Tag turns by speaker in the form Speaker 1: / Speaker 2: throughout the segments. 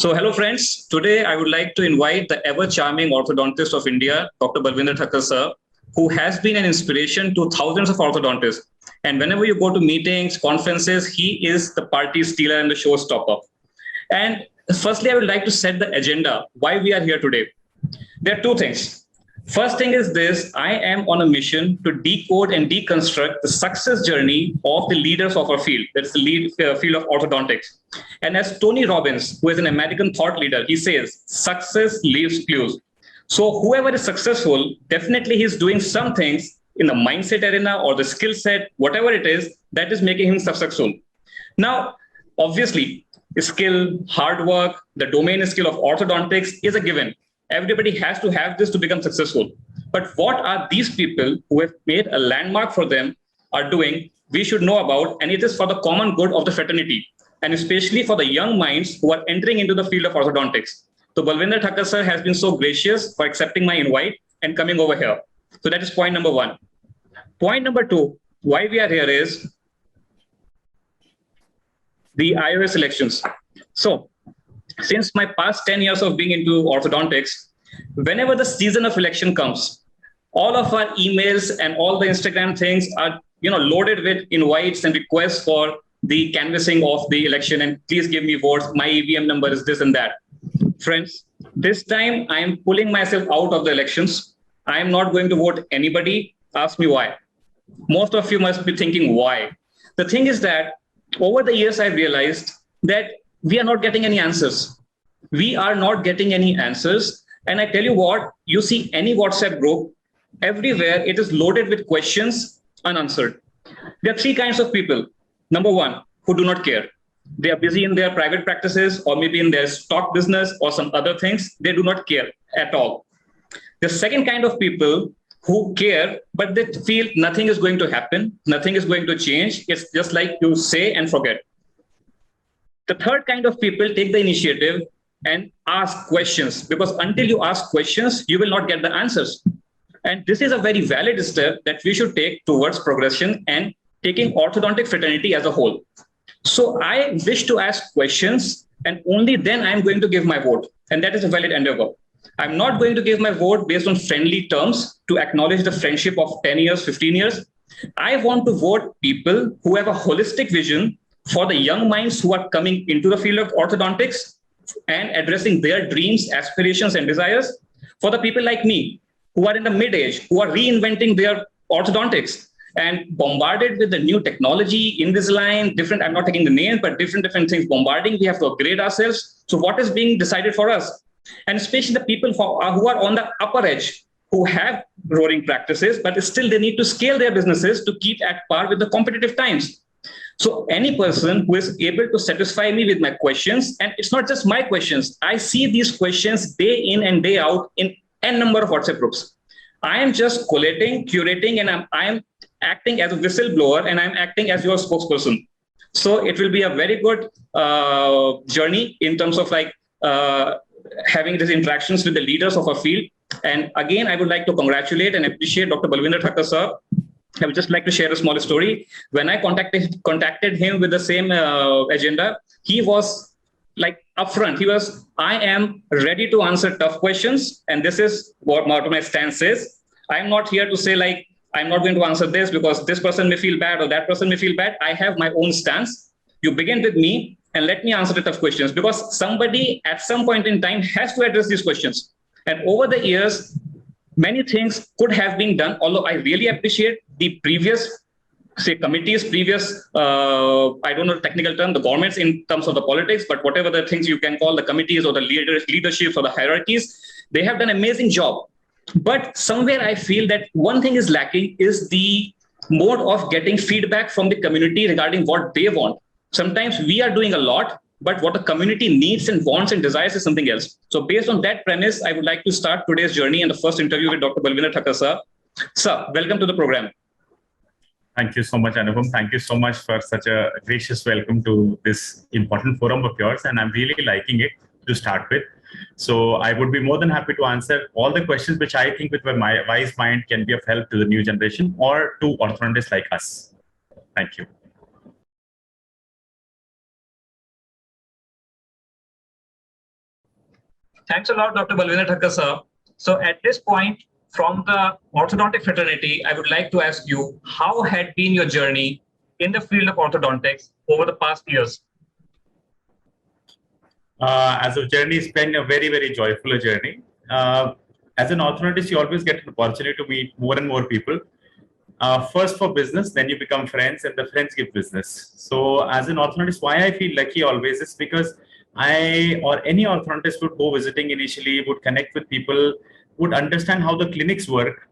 Speaker 1: So, hello friends. Today, I would like to invite the ever-charming orthodontist of India, Dr. Balvindar Thakkar sir, who has been an inspiration to thousands of orthodontists. And whenever you go to meetings, conferences, he is the party stealer and the showstopper. And firstly, I would like to set the agenda why we are here today. There are two things. First thing is this: I am on a mission to decode and deconstruct the success journey of the leaders of our field. That's the field of orthodontics. And as Tony Robbins, who is an American thought leader, he says, success leaves clues. So whoever is successful, definitely he's doing some things in the mindset arena or the skill set, whatever it is, that is making him successful. Now, obviously, skill, hard work, the domain skill of orthodontics is a given. Everybody has to have this to become successful. But what are these people who have made a landmark for them are doing, we should know about, and it is for the common good of the fraternity, and especially for the young minds who are entering into the field of orthodontics. So Balvinder Thakkar sir has been so gracious for accepting my invite and coming over here. So that is point number one. Point number two, why we are here is the iOS elections. So since my past 10 years of being into orthodontics, whenever the season of election comes, all of our emails and all the Instagram things are loaded with invites and requests for the canvassing of the election, and please give me votes. My EVM number is this and that. Friends, this time I am pulling myself out of the elections. I am not going to vote anybody. Ask me why. Most of you must be thinking why. The thing is that over the years, I've realized that we are not getting any answers. We are not getting any answers. And I tell you what, you see any WhatsApp group, everywhere it is loaded with questions unanswered. There are three kinds of people. Number one, who do not care. They are busy in their private practices or maybe in their stock business or some other things. They do not care at all. The second kind of people who care, but they feel nothing is going to happen, nothing is going to change. It's just like you say and forget. The third kind of people take the initiative and ask questions, because until you ask questions, you will not get the answers. And this is a very valid step that we should take towards progression and taking orthodontic fraternity as a whole. So I wish to ask questions, and only then I'm going to give my vote. And that is a valid endeavor. I'm not going to give my vote based on friendly terms to acknowledge the friendship of 10 years, 15 years. I want to vote people who have a holistic vision for the young minds who are coming into the field of orthodontics and addressing their dreams, aspirations, and desires. For the people like me, who are in the mid-age, who are reinventing their orthodontics and bombarded with the new technology, Invisalign, different, I'm not taking the names, but different things bombarding. We have to upgrade ourselves. So what is being decided for us? And especially the people who are on the upper edge, who have roaring practices, but still they need to scale their businesses to keep at par with the competitive times. So any person who is able to satisfy me with my questions, and it's not just my questions, I see these questions day in and day out in n number of WhatsApp groups. I am just collating, curating, and I'm acting as a whistleblower, and I'm acting as your spokesperson. So it will be a very good journey in terms of having these interactions with the leaders of our field. And again, I would like to congratulate and appreciate Dr. Balvinder Thakkar sir. I would just like to share a small story. When I contacted him with the same agenda, he was like upfront. He was, I am ready to answer tough questions. And this is what my stance is. I'm not here to say I'm not going to answer this because this person may feel bad or that person may feel bad. I have my own stance. You begin with me and let me answer the tough questions, because somebody at some point in time has to address these questions. And over the years, many things could have been done, although I really appreciate the previous, committees, I don't know the technical term, the governments in terms of the politics, but whatever the things you can call the committees or the leaderships or the hierarchies, they have done an amazing job. But somewhere I feel that one thing is lacking is the mode of getting feedback from the community regarding what they want. Sometimes we are doing a lot, but what the community needs and wants and desires is something else. So based on that premise, I would like to start today's journey and the first interview with Dr. Balvinder Thakkar sir. Sir, welcome to the program.
Speaker 2: Thank you so much, Anupam. Thank you so much for such a gracious welcome to this important forum of yours. And I'm really liking it to start with. So I would be more than happy to answer all the questions which I think with my wise mind can be of help to the new generation or to orthodontists like us. Thank you.
Speaker 1: Thanks a lot, Dr. Balvindar Thakkar, sir. So at this point, from the orthodontic fraternity, I would like to ask you, how had been your journey in the field of orthodontics over the past years?
Speaker 2: As a journey, it's been a very, very joyful journey. As an orthodontist, you always get an opportunity to meet more and more people. First for business, then you become friends, and the friends give business. So as an orthodontist, why I feel lucky always is because I or any orthodontist would go visiting initially, would connect with people, would understand how the clinics work,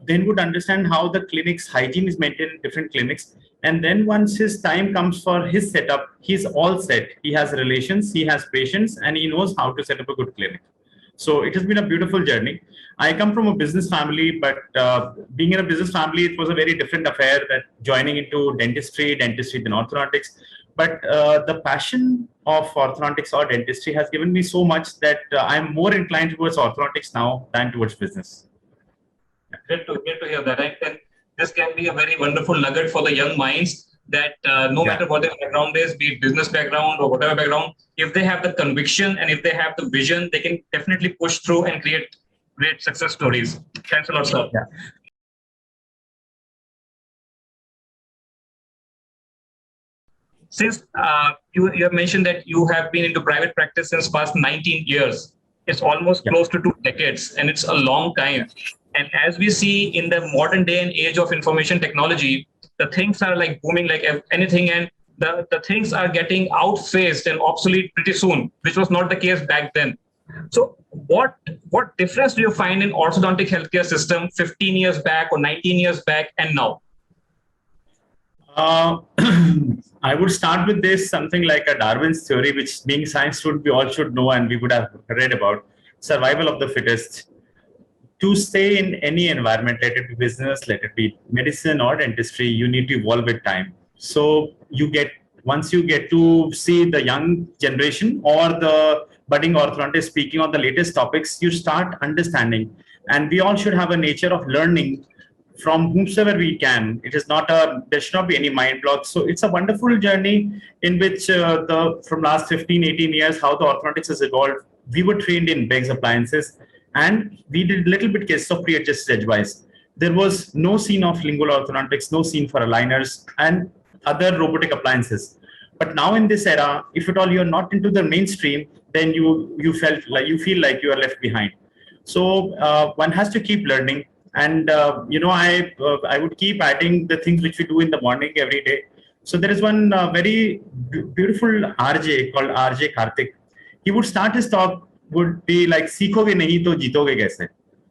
Speaker 2: then would understand how the clinic's hygiene is maintained in different clinics. And then once his time comes for his setup, he's all set. He has relations, he has patients, and he knows how to set up a good clinic. So it has been a beautiful journey. I come from a business family, but being in a business family, it was a very different affair that joining into dentistry then orthodontics. But the passion of orthodontics or dentistry has given me so much that I'm more inclined towards orthodontics now than towards business.
Speaker 1: Great to hear that. And this can be a very wonderful nugget for the young minds that no matter what their background is, be it business background or whatever background, if they have the conviction and if they have the vision, they can definitely push through and create great success stories. Thanks a lot, sir.
Speaker 2: Yeah.
Speaker 1: Since you have mentioned that you have been into private practice since past 19 years, it's almost close to 2 decades, and it's a long time. And as we see in the modern day and age of information technology, the things are like booming like anything, and the things are getting outphased and obsolete pretty soon, which was not the case back then. So what difference do you find in orthodontic healthcare system 15 years back or 19 years back and now?
Speaker 2: I would start with this, something like a Darwin's theory, which being science student, we all should know and we would have read about: survival of the fittest. To stay in any environment, let it be business, let it be medicine or dentistry, you need to evolve with time. So once you get to see the young generation or the budding orthodontist speaking on the latest topics, you start understanding. And we all should have a nature of learning from whomsoever we can. It is not there should not be any mind blocks. So it's a wonderful journey in which from last 15, 18 years, how the orthodontics has evolved. We were trained in Beggs appliances, and we did little bit cases of pre-adjusted edgewise. There was no scene of lingual orthodontics, no scene for aligners and other robotic appliances. But now in this era, if at all you're not into the mainstream, then you feel like you are left behind. So one has to keep learning. And I would keep adding the things which we do in the morning every day. So there is one very beautiful RJ called RJ Karthik. He would start his talk would be like, "Seekhoge nahi to jeetoge kaise?"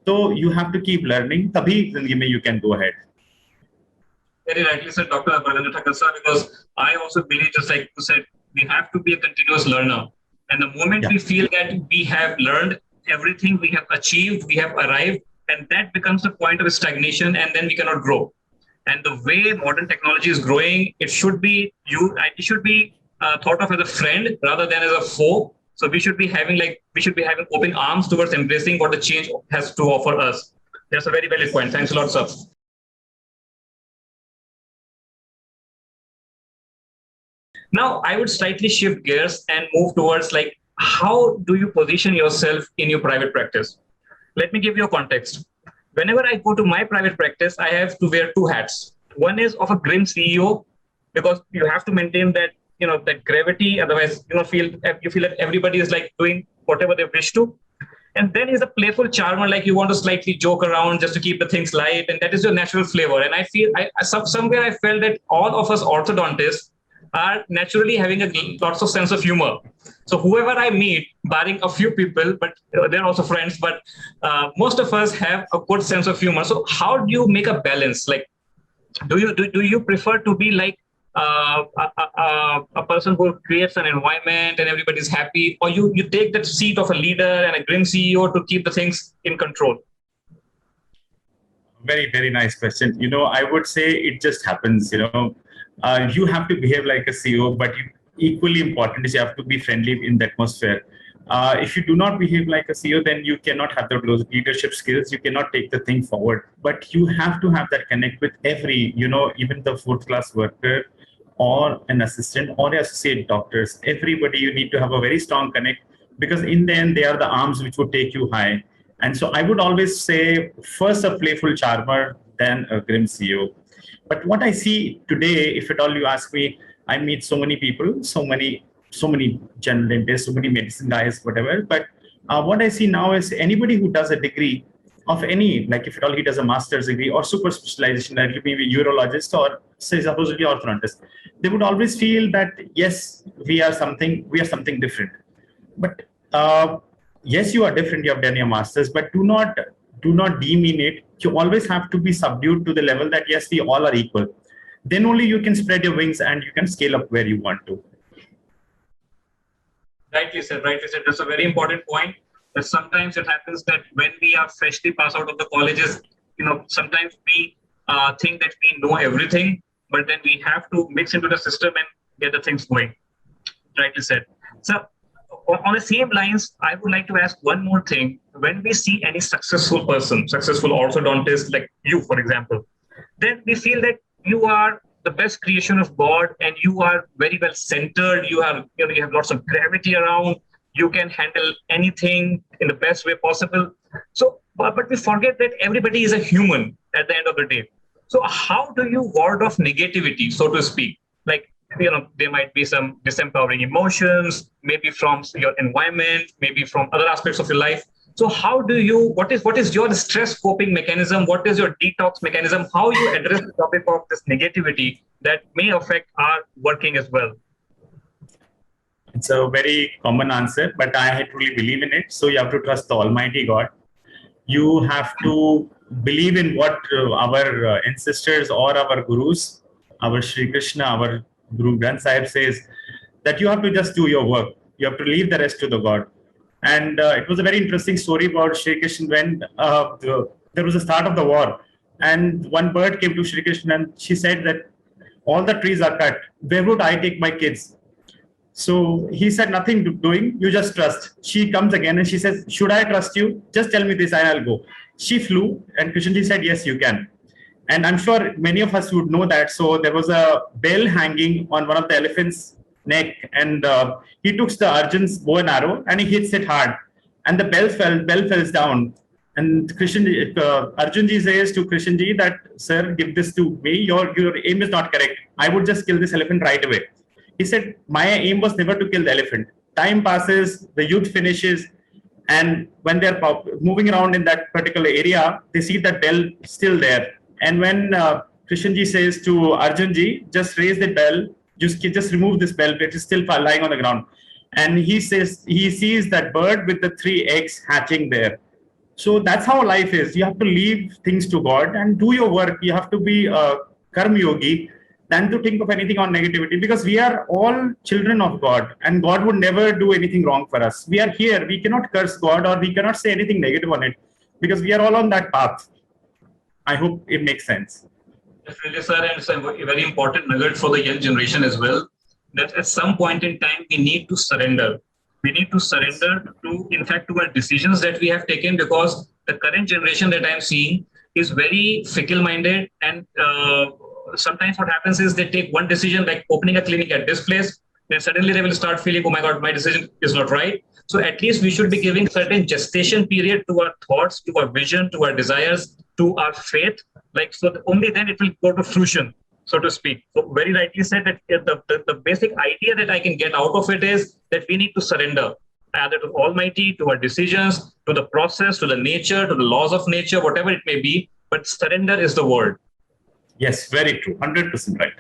Speaker 2: So you have to keep learning. Tabhi zindagi mein you can go ahead.
Speaker 1: Very rightly said, Dr. Balvindar Thakkar, sir, because I also believe, just like you said, we have to be a continuous learner. And the moment we feel that we have learned everything, we have achieved, we have arrived, and that becomes the point of stagnation, and then we cannot grow. And the way modern technology is growing, it should be thought of as a friend rather than as a foe. So we should be having open arms towards embracing what the change has to offer us. That's a very valid point. Thanks a lot, sir. Now, I would slightly shift gears and move towards like, how do you position yourself in your private practice? Let me give you a context. Whenever I go to my private practice, I have to wear 2 hats. One is of a grim CEO, because you have to maintain that, that gravity. Otherwise, you feel that everybody is like doing whatever they wish to. And then he's a playful charmer, like you want to slightly joke around just to keep the things light. And that is your natural flavor. And I feel somewhere I felt that all of us orthodontists are naturally having lots of sense of humor. So whoever I meet, barring a few people, but they're also friends, but most of us have a good sense of humor. So how do you make a balance? Like, do you prefer to be like a person who creates an environment and everybody's happy, or you take that seat of a leader and a grim CEO to keep the things in control?
Speaker 2: Very, very nice question. I would say it just happens. You have to behave like a CEO, but equally important is you have to be friendly in the atmosphere. If you do not behave like a CEO, then you cannot have those leadership skills. You cannot take the thing forward. But you have to have that connect with every, even the 4th class worker or an assistant or associate doctors. Everybody, you need to have a very strong connect because in the end, they are the arms which would take you high. And so I would always say, first a playful charmer, then a grim CEO. But what I see today, if at all you ask me, I meet so many people, so many general dentists, so many medicine guys, whatever. But what I see now is anybody who does a degree of any, like if at all he does a master's degree or super specialization, like maybe urologist or say supposedly orthodontist, they would always feel that yes, we are something different. But yes, you are different. You have done your masters, but do not demean it. You always have to be subdued to the level that yes, we all are equal. Then only you can spread your wings and you can scale up where you want to.
Speaker 1: Rightly said. That's a very important point. That sometimes it happens that when we are freshly passed out of the colleges, sometimes we think that we know everything, but then we have to mix into the system and get the things going. Rightly said. So on the same lines, I would like to ask one more thing. When we see any successful person, successful orthodontist like you, for example, then we feel that you are the best creation of God and you are very well centered. You have lots of gravity around. You can handle anything in the best way possible. So, but we forget that everybody is a human at the end of the day. So how do you ward off negativity, so to speak? Like, there might be some disempowering emotions, maybe from your environment, maybe from other aspects of your life. So how do you, what is your stress coping mechanism? What is your detox mechanism? How you address the topic of this negativity that may affect our working as well?
Speaker 2: It's a very common answer, but I truly believe in it. So you have to trust the Almighty God. You have to believe in what our ancestors or our gurus, our Sri Krishna, our Guru Granth Sahib says, that you have to just do your work. You have to leave the rest to the God. And it was a very interesting story about Sri Krishna when there was a start of the war. And one bird came to Sri Krishna and she said that all the trees are cut. Where would I take my kids? So he said, nothing doing, you just trust. She comes again and she says, should I trust you? Just tell me this and I'll go. She flew and Krishnaji said, yes, you can. And I'm sure many of us would know that. So there was a bell hanging on one of the elephant's neck and he took the Arjun's bow and arrow and he hits it hard. And the bell falls down. And Arjunji says to Krishnaji that, sir, give this to me. Your aim is not correct. I would just kill this elephant right away. He said, my aim was never to kill the elephant. Time passes, the youth finishes, and when they're moving around in that particular area, they see that bell still there. And when Krishnaji says to Arjunji, just raise the bell, just remove this bell, it is still lying on the ground. And he sees that bird with the 3 eggs hatching there. So that's how life is. You have to leave things to God and do your work. You have to be a karma yogi than to think of anything on negativity, because we are all children of God and God would never do anything wrong for us. We are here. We cannot curse God or we cannot say anything negative on it because we are all on that path. I hope it makes sense.
Speaker 1: Definitely, sir. And it's a very important nugget for the young generation as well, that at some point in time, we need to surrender. We need to surrender to our decisions that we have taken, because the current generation that I'm seeing is very fickle-minded. And sometimes what happens is they take one decision, like opening a clinic at this place, then suddenly they will start feeling, oh my God, my decision is not right. So at least we should be giving certain gestation period to our thoughts, to our vision, to our desires, to our faith. Like, so only then it will go to fruition, so to speak. So very rightly said that the basic idea that I can get out of it is that we need to surrender either to Almighty, to our decisions, to the process, to the nature, to the laws of nature, whatever it may be. But surrender is the word.
Speaker 2: Yes, very true. 100% right.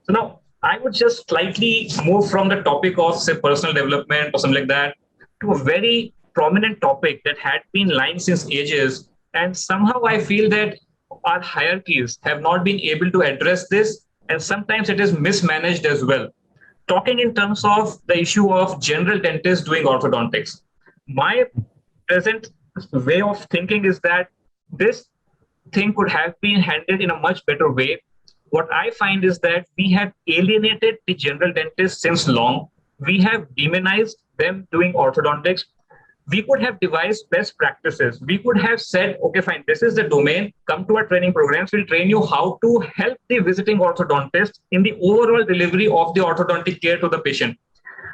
Speaker 1: So now I would just slightly move from the topic of, say, personal development or something like that to a very prominent topic that had been lying since ages. And somehow I feel that our hierarchies have not been able to address this. And sometimes it is mismanaged as well. Talking in terms of the issue of general dentists doing orthodontics. My present way of thinking is that this thing could have been handled in a much better way. What I find is that we have alienated the general dentists since long. We have demonized them doing orthodontics. we could have devised best practices. We could have said, okay, fine, this is the domain, come to our training programs, we'll train you how to help the visiting orthodontist in the overall delivery of the orthodontic care to the patient.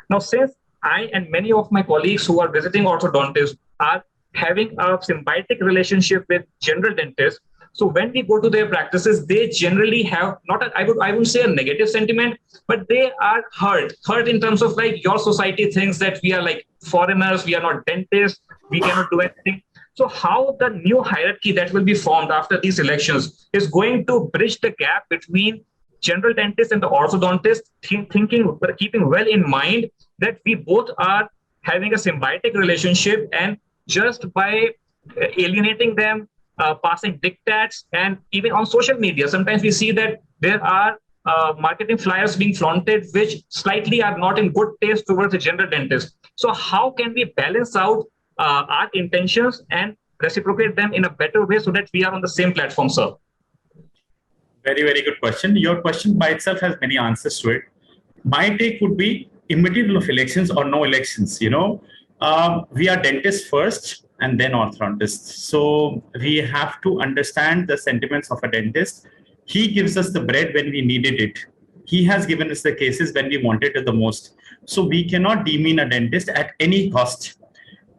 Speaker 1: Now, since I and many of my colleagues who are visiting orthodontists are having a symbiotic relationship with general dentists, so when we go to their practices, they generally have not I wouldn't say a negative sentiment, but they are hurt in terms of like your society thinks that we are like foreigners, we are not dentists, we cannot do anything. So how the new hierarchy that will be formed after these elections is going to bridge the gap between general dentists and the orthodontist, thinking, keeping well in mind that we both are having a symbiotic relationship, and just by alienating them, passing diktats, and even on social media, sometimes we see that there are marketing flyers being flaunted which slightly are not in good taste towards the general dentist. So how can we balance out our intentions and reciprocate them in a better way so that we are on the same platform, sir?
Speaker 2: Very, very good question. Your question by itself has many answers to it. My take would be immaterial of elections or no elections. We are dentists first and then orthodontists. So we have to understand the sentiments of a dentist. He gives us the bread when we needed it. He has given us the cases when we wanted it the most. So we cannot demean a dentist at any cost.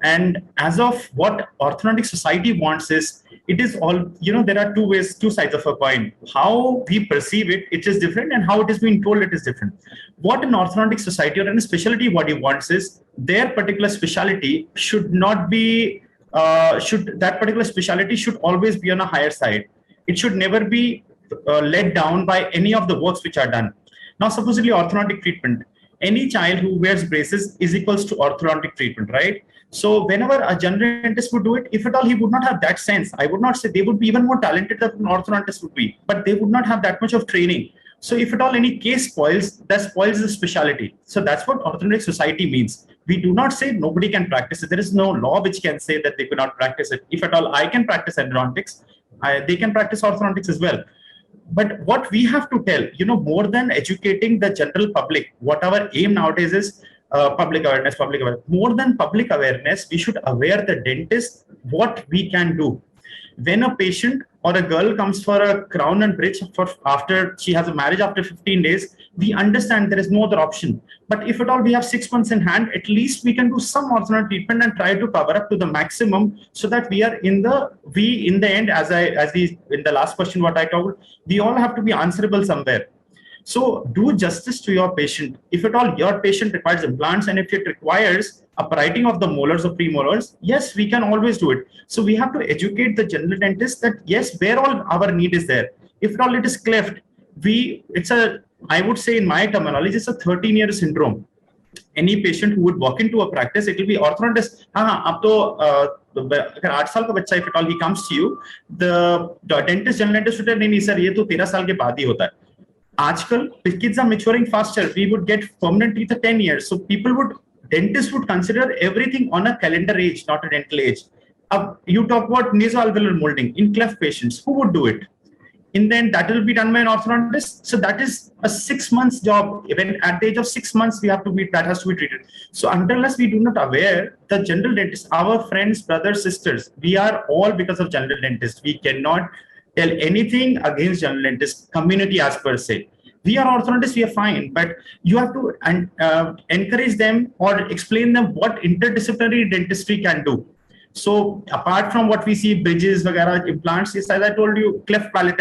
Speaker 2: And as of what Orthodontic Society wants is, it is all, there are two sides of a coin. How we perceive it, it is different, and how it is being told, it is different. What an Orthodontic Society or any specialty body wants is, their particular specialty should not be, that particular specialty should always be on a higher side. It should never be let down by any of the works which are done. Now, supposedly orthodontic treatment, any child who wears braces is equals to orthodontic treatment, right? So whenever a general dentist would do it, if at all he would not have that sense, I would not say they would be even more talented than an orthodontist would be, but they would not have that much of training. So if at all any case spoils, that spoils the specialty. So that's what Orthodontic Society means. We do not say nobody can practice it. There is no law which can say that they could not practice it. If at all I can practice endodontics, they can practice orthodontics as well. But what we have to tell, more than educating the general public, what our aim nowadays is, public awareness. More than public awareness, we should aware the dentist what we can do. When a patient or a girl comes for a crown and bridge after she has a marriage after 15 days, we understand there is no other option. But if at all we have 6 months in hand, at least we can do some orthodontic treatment and try to cover up to the maximum, so that we are in the end, as in the last question what I told, we all have to be answerable somewhere. So do justice to your patient. If at all your patient requires implants, and if it requires uprighting of the molars or premolars, yes, we can always do it. So we have to educate the general dentist that yes, where all our need is there. If at all it is cleft, I would say in my terminology, it's a 13-year syndrome. Any patient who would walk into a practice, it will be orthodontist. If at all he comes to you, the dentist, general dentist would say, "No, sir, ये तो 13 साल के बाद ही होता है." Aajkal, kids are maturing faster. We would get permanent teeth at 10 years. So dentists would consider everything on a calendar age, not a dental age. You talk about nasoalveolar molding in cleft patients. Who would do it? In the end, that will be done by an orthodontist. So that is a 6 months job. Even at the age of 6 months, that has to be treated. So unless we do not aware the general dentist, our friends, brothers, sisters, we are all because of general dentists. We cannot tell anything against general dentist community as per se. We are orthodontists, we are fine, but you have to encourage them or explain them what interdisciplinary dentistry can do. So apart from what we see, bridges, implants, as I told you, cleft palate,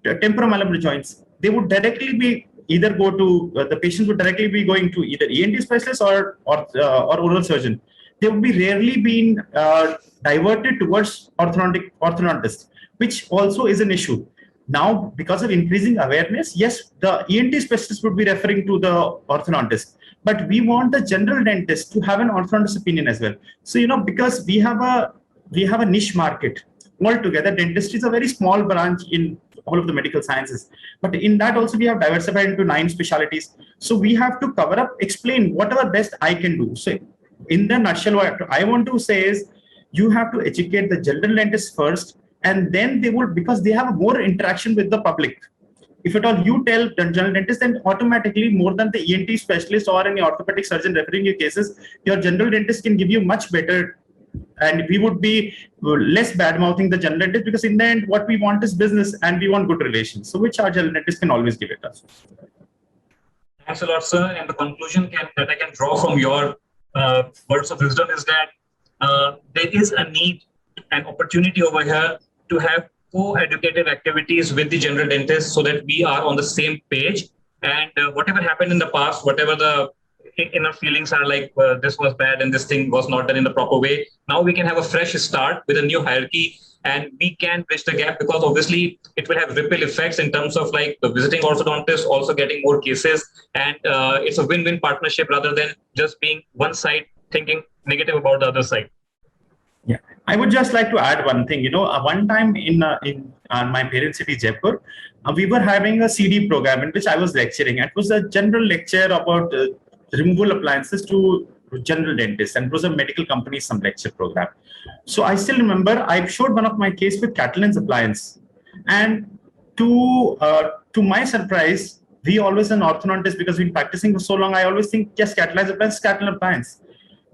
Speaker 2: temporomandibular joints, they would directly be the patients would directly be going to either ENT specialist or oral surgeon. They would be rarely being diverted towards orthodontist, which also is an issue. Now, because of increasing awareness, yes, the ENT specialist would be referring to the orthodontist, but we want the general dentist to have an orthodontist opinion as well. So, because we have a niche market altogether, dentistry is a very small branch in all of the medical sciences, but in that also we have diversified into 9 specialties. So we have to cover up, explain whatever best I can do. So in the nutshell, what I want to say is, you have to educate the general dentist first, and then they will, because they have more interaction with the public. if at all you tell the general dentist, then automatically more than the ENT specialist or any orthopedic surgeon referring your cases, your general dentist can give you much better, and we would be less bad mouthing the general dentist, because in the end, what we want is business and we want good relations. So which our general dentist can always give it us.
Speaker 1: Thanks a lot, sir. And the conclusion that I can draw from your words of wisdom is that there is a need and opportunity over here to have co-educative activities with the general dentist so that we are on the same page. And whatever happened in the past, whatever the inner feelings are like, this was bad and this thing was not done in the proper way, now we can have a fresh start with a new hierarchy, and we can bridge the gap, because obviously it will have ripple effects in terms of like the visiting orthodontist also getting more cases, and it's a win-win partnership rather than just being one side thinking negative about the other side.
Speaker 2: Yeah, I would just like to add one thing. One time in my parent city, Jaipur, we were having a CD program in which I was lecturing. It was a general lecture about removable appliances to general dentists, and it was a medical company, some lecture program. So I still remember I showed one of my case with Catalan's appliance, and to my surprise, we always an orthodontist, because we've been practicing for so long, I always think, yes, Catalan's appliance, Catalan appliance.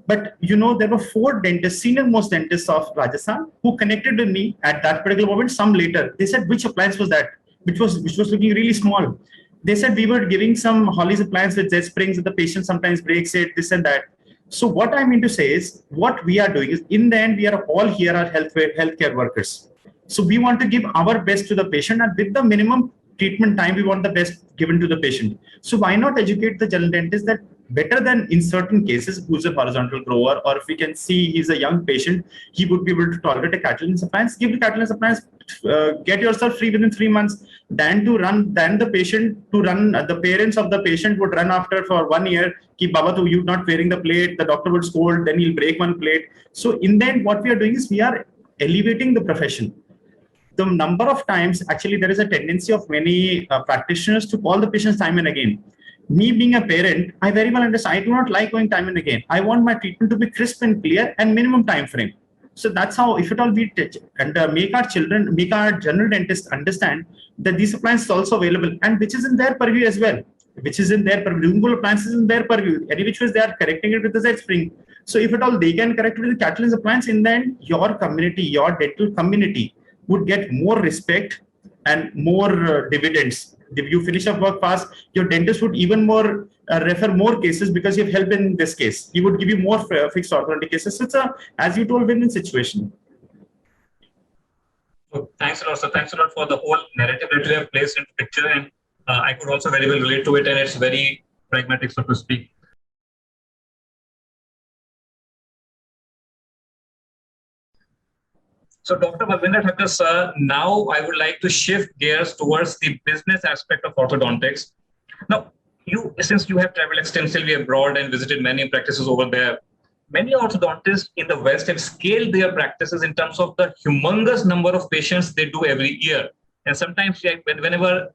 Speaker 2: But there were 4 dentists, senior most dentists of Rajasthan, who connected with me at that particular moment. Some later, they said, which appliance was that? Which was looking really small. They said we were giving some Holly's appliance with Z springs, and the patient sometimes breaks it, this and that. So what I mean to say is, what we are doing is, in the end, we are all here are healthcare workers. So we want to give our best to the patient, and with the minimum treatment time, we want the best given to the patient. So why not educate the general dentist that better than in certain cases, who's a horizontal grower, or if we can see he's a young patient, he would be able to tolerate a Catalan's appliance, give the Catalan's appliance, get yourself free within 3 months, than the parents of the patient would run after for 1 year, ki Baba, you're not wearing the plate, the doctor would scold, then he'll break one plate. So in the end, what we are doing is we are elevating the profession. The number of times, actually, there is a tendency of many practitioners to call the patients time and again. Me being a parent, I very well understand. I do not like going time and again. I want my treatment to be crisp and clear and minimum time frame. So that's how, if at all we teach and make our general dentists understand that these appliances are also available, and which is in their purview as well. Which is in their purview. Removable appliances in their purview. Any which ways they are correcting it with the Z spring. So if at all they can correct it with the Catalan's appliance, in the end, your community, your dental community would get more respect and more dividends. If you finish up work fast, your dentist would even more refer more cases because you've helped in this case. He would give you more fixed orthodontic cases. So it's a, as you told, win-win situation.
Speaker 1: So thanks a lot, sir. Thanks a lot for the whole narrative that you have placed into picture, and I could also very well relate to it, and it's very pragmatic, so to speak. So Dr. Balvindar Thakkar, sir, now I would like to shift gears towards the business aspect of orthodontics. Now, since you have traveled extensively abroad and visited many practices over there, many orthodontists in the West have scaled their practices in terms of the humongous number of patients they do every year. And sometimes whenever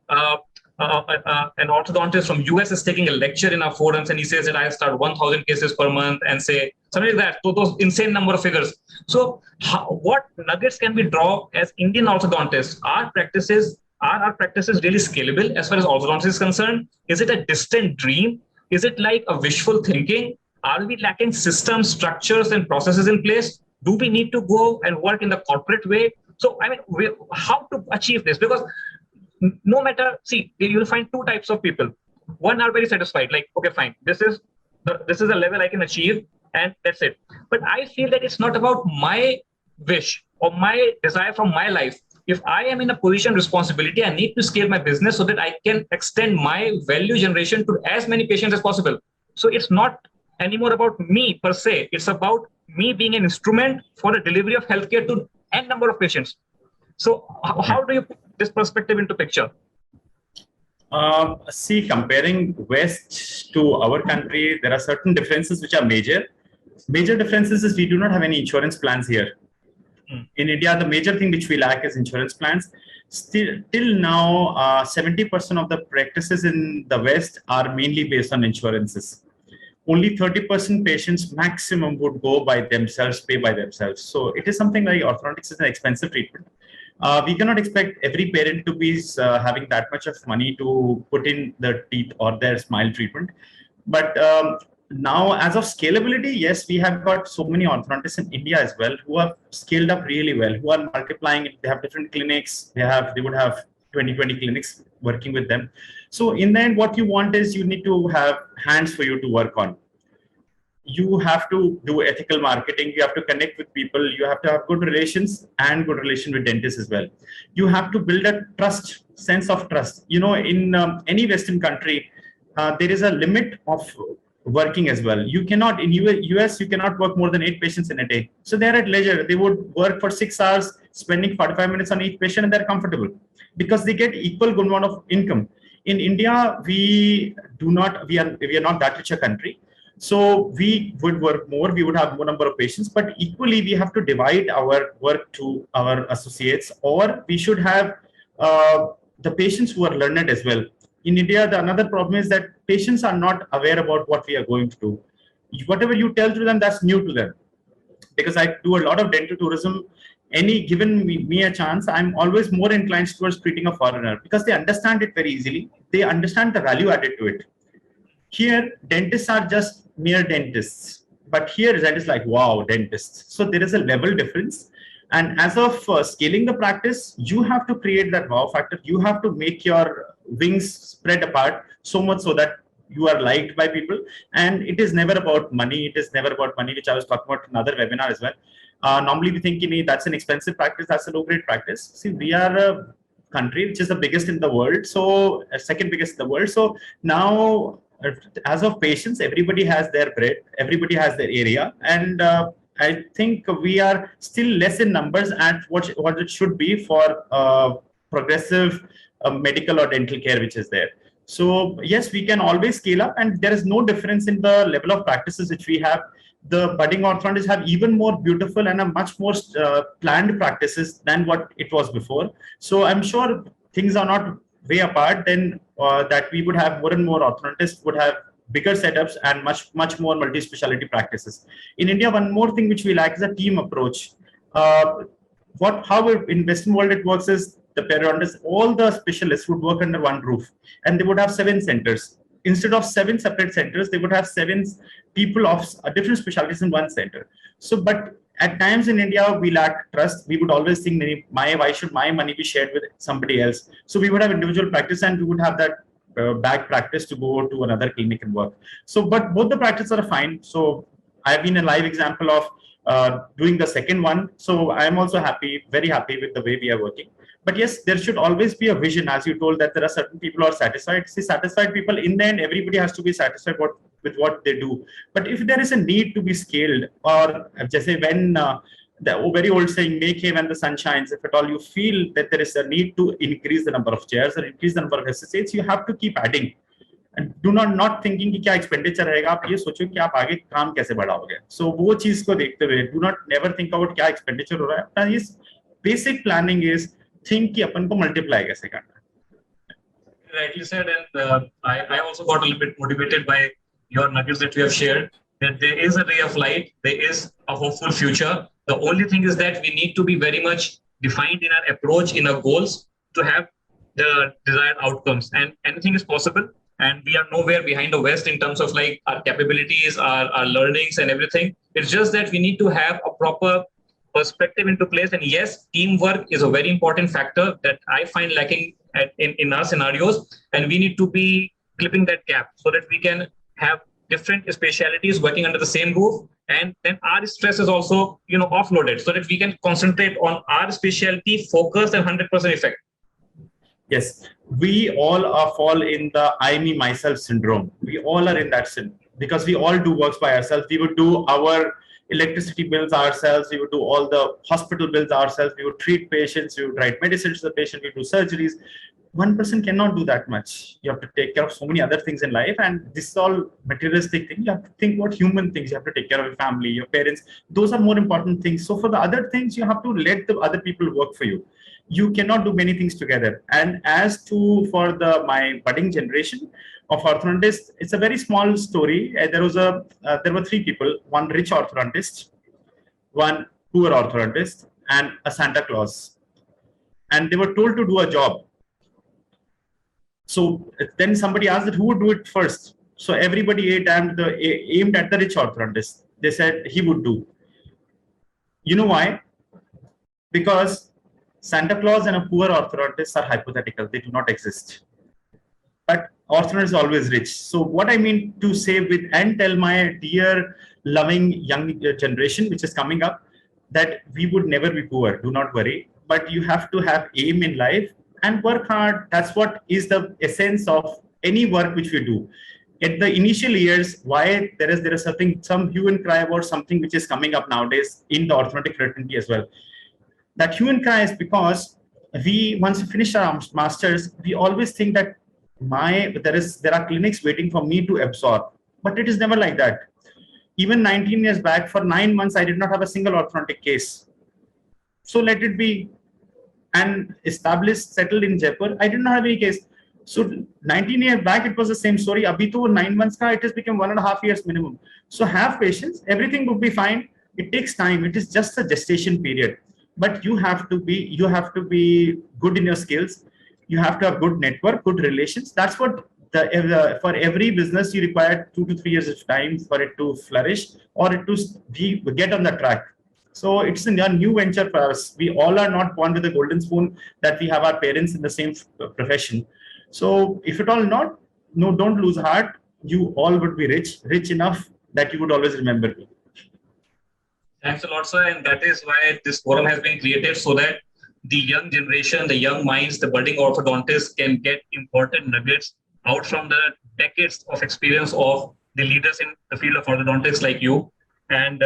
Speaker 1: an orthodontist from US is taking a lecture in our forums and he says that I start 1,000 cases per month and say something like that, so those insane number of figures. So what nuggets can we draw as Indian orthodontists? Are our practices really scalable as far as orthodontics is concerned? Is it a distant dream? Is it like a wishful thinking? Are we lacking systems, structures, and processes in place? Do we need to go and work in the corporate way? So, I mean, how to achieve this? Because no matter, see, you'll find 2 types of people. One are very satisfied, like, okay, fine, this is a level I can achieve, and that's it. But I feel that it's not about my wish or my desire from my life. If I am in a position of responsibility, I need to scale my business so that I can extend my value generation to as many patients as possible. So it's not anymore about me per se. It's about me being an instrument for the delivery of healthcare to n number of patients. So how do you put this perspective into picture?
Speaker 2: See, comparing West to our country, there are certain differences which are major. Major differences is we do not have any insurance plans here. In India, the major thing which we lack is insurance plans. Till now, 70% of the practices in the West are mainly based on insurances. Only 30% patients maximum would go by themselves, pay by themselves. So it is something like orthodontics is an expensive treatment. We cannot expect every parent to be having that much of money to put in their teeth or their smile treatment. But now, as of scalability, yes, we have got so many orthodontists in India as well who have scaled up really well, who are multiplying. They have different clinics. They would have 20 clinics working with them. So in the end, what you want is you need to have hands for you to work on. You have to do ethical marketing. You have to connect with people. You have to have good relations and good relation with dentists as well. You have to build a sense of trust. In any Western country, there is a limit of working as well. You cannot, in US, you cannot work more than 8 patients in a day. So they're at leisure. They would work for 6 hours, spending 45 minutes on each patient, and they're comfortable because they get equal good amount of income. In India, we are not that rich a country. So we would work more, we would have more number of patients, but equally we have to divide our work to our associates, or we should have the patients who are learned as well. In India, another problem is that patients are not aware about what we are going to do. Whatever you tell to them, that's new to them. Because I do a lot of dental tourism, given me a chance, I'm always more inclined towards treating a foreigner because they understand it very easily. They understand the value added to it. Here, dentists are just mere dentists, but here that is like, wow, dentists. So there is a level difference. And as of scaling the practice, you have to create that wow factor. You have to make your wings spread apart so much so that you are liked by people. And it is never about money. It is never about money, which I was talking about in another webinar as well. Normally we think that's an expensive practice. That's a low grade practice. See, we are a country which is the biggest in the world. So second biggest in the world. So now, as of patients, everybody has their bread, everybody has their area, and I think we are still less in numbers at what it should be for progressive medical or dental care which is there. So yes, we can always scale up, and there is no difference in the level of practices which we have. The budding orthodontists have even more beautiful and a much more planned practices than what it was before. So I'm sure things are not way apart, then that we would have more and more orthodontists would have bigger setups and much more multi-speciality practices. In India, one more thing which we lack is a team approach. How in Western world it works is the periodontists, all the specialists would work under one roof, and they would have 7 centers. Instead of 7 separate centers, they would have 7 people of different specialties in one center. So, but at times in India, we lack trust. We would always think, why should my money be shared with somebody else? So we would have individual practice, and we would have that back practice to go to another clinic and work. So, but both the practices are fine. So I've been a live example of doing the second one. So I am also very happy with the way we are working. But yes, there should always be a vision, as you told, that there are certain people who are satisfied. See, satisfied people, in the end, everybody has to be satisfied with what they do. But if there is a need to be scaled, or just say when the very old saying, make hay when the sun shines, if at all you feel that there is a need to increase the number of chairs or increase the number of associates, you have to keep adding. And do not thinking कि क्या expenditure रहेगा, आप ये सोचो कि आप आगे काम कैसे बढ़ाओगे. So वो चीज को देखते हुए, do not never think about क्या expenditure हो रहा है. This basic planning is think कि अपन को multiply कैसे करना है.
Speaker 1: Rightly said, and I also got a little bit motivated by your nuggets that you have shared. That there is a ray of light, there is a hopeful future. The only thing is that we need to be very much defined in our approach, in our goals, to have the desired outcomes. And anything is possible. And we are nowhere behind the West in terms of like our capabilities, our learnings and everything. It's just that we need to have a proper perspective into place. And yes, teamwork is a very important factor that I find lacking in our scenarios. And we need to be clipping that gap so that we can have different specialities working under the same roof. And then our stress is also, offloaded so that we can concentrate on our specialty, focus and 100% effect.
Speaker 2: Yes, we all fall in the I, me, myself syndrome. We all are in that sin because we all do works by ourselves. We would do our electricity bills ourselves. We would do all the hospital bills ourselves. We would treat patients. We would write medicines to the patient. We do surgeries. One person cannot do that much. You have to take care of so many other things in life. And this is all materialistic thing. You have to think about human things. You have to take care of your family, your parents. Those are more important things. So for the other things, you have to let the other people work for you. You cannot do many things together. And as to for my budding generation of orthodontists, it's a very small story. There were 3 people: one rich orthodontist, one poor orthodontist, and a Santa Claus. and they were told to do a job. So then somebody asked that who would do it first. So everybody aimed at the rich orthodontist. They said he would do. You know why? Because Santa Claus and a poor orthodontist are hypothetical. They do not exist. But orthodontist is always rich. So what I mean to say with and tell my dear loving young generation which is coming up, that we would never be poor. Do not worry. But you have to have aim in life and work hard. That's what is the essence of any work which we do. At the initial years, why there is some hue and cry about something which is coming up nowadays in the orthodontic fraternity as well. That hue and cry is because once we finish our masters, we always think that there are clinics waiting for me to absorb, but it is never like that. Even 19 years back, for 9 months, I did not have a single orthodontic case. So let it be. And established, settled in Jaipur, I did not have any case. So 19 years back, it was the same story. Abhi to 9 months ka, it has become 1.5 years minimum. So have patience. Everything will be fine. It takes time. It is just a gestation period. But you have to be good in your skills. You have to have good network, good relations. That's what for every business you require 2 to 3 years of time for it to flourish or it to get on the track. So it's a new venture for us. We all are not born with a golden spoon that we have our parents in the same profession. So if at all not, no, don't lose heart. You all would be rich enough that you would always remember me.
Speaker 1: Thanks a lot, sir. And that is why this forum has been created, so that the young generation, the young minds, the budding orthodontists can get important nuggets out from the decades of experience of the leaders in the field of orthodontics like you. And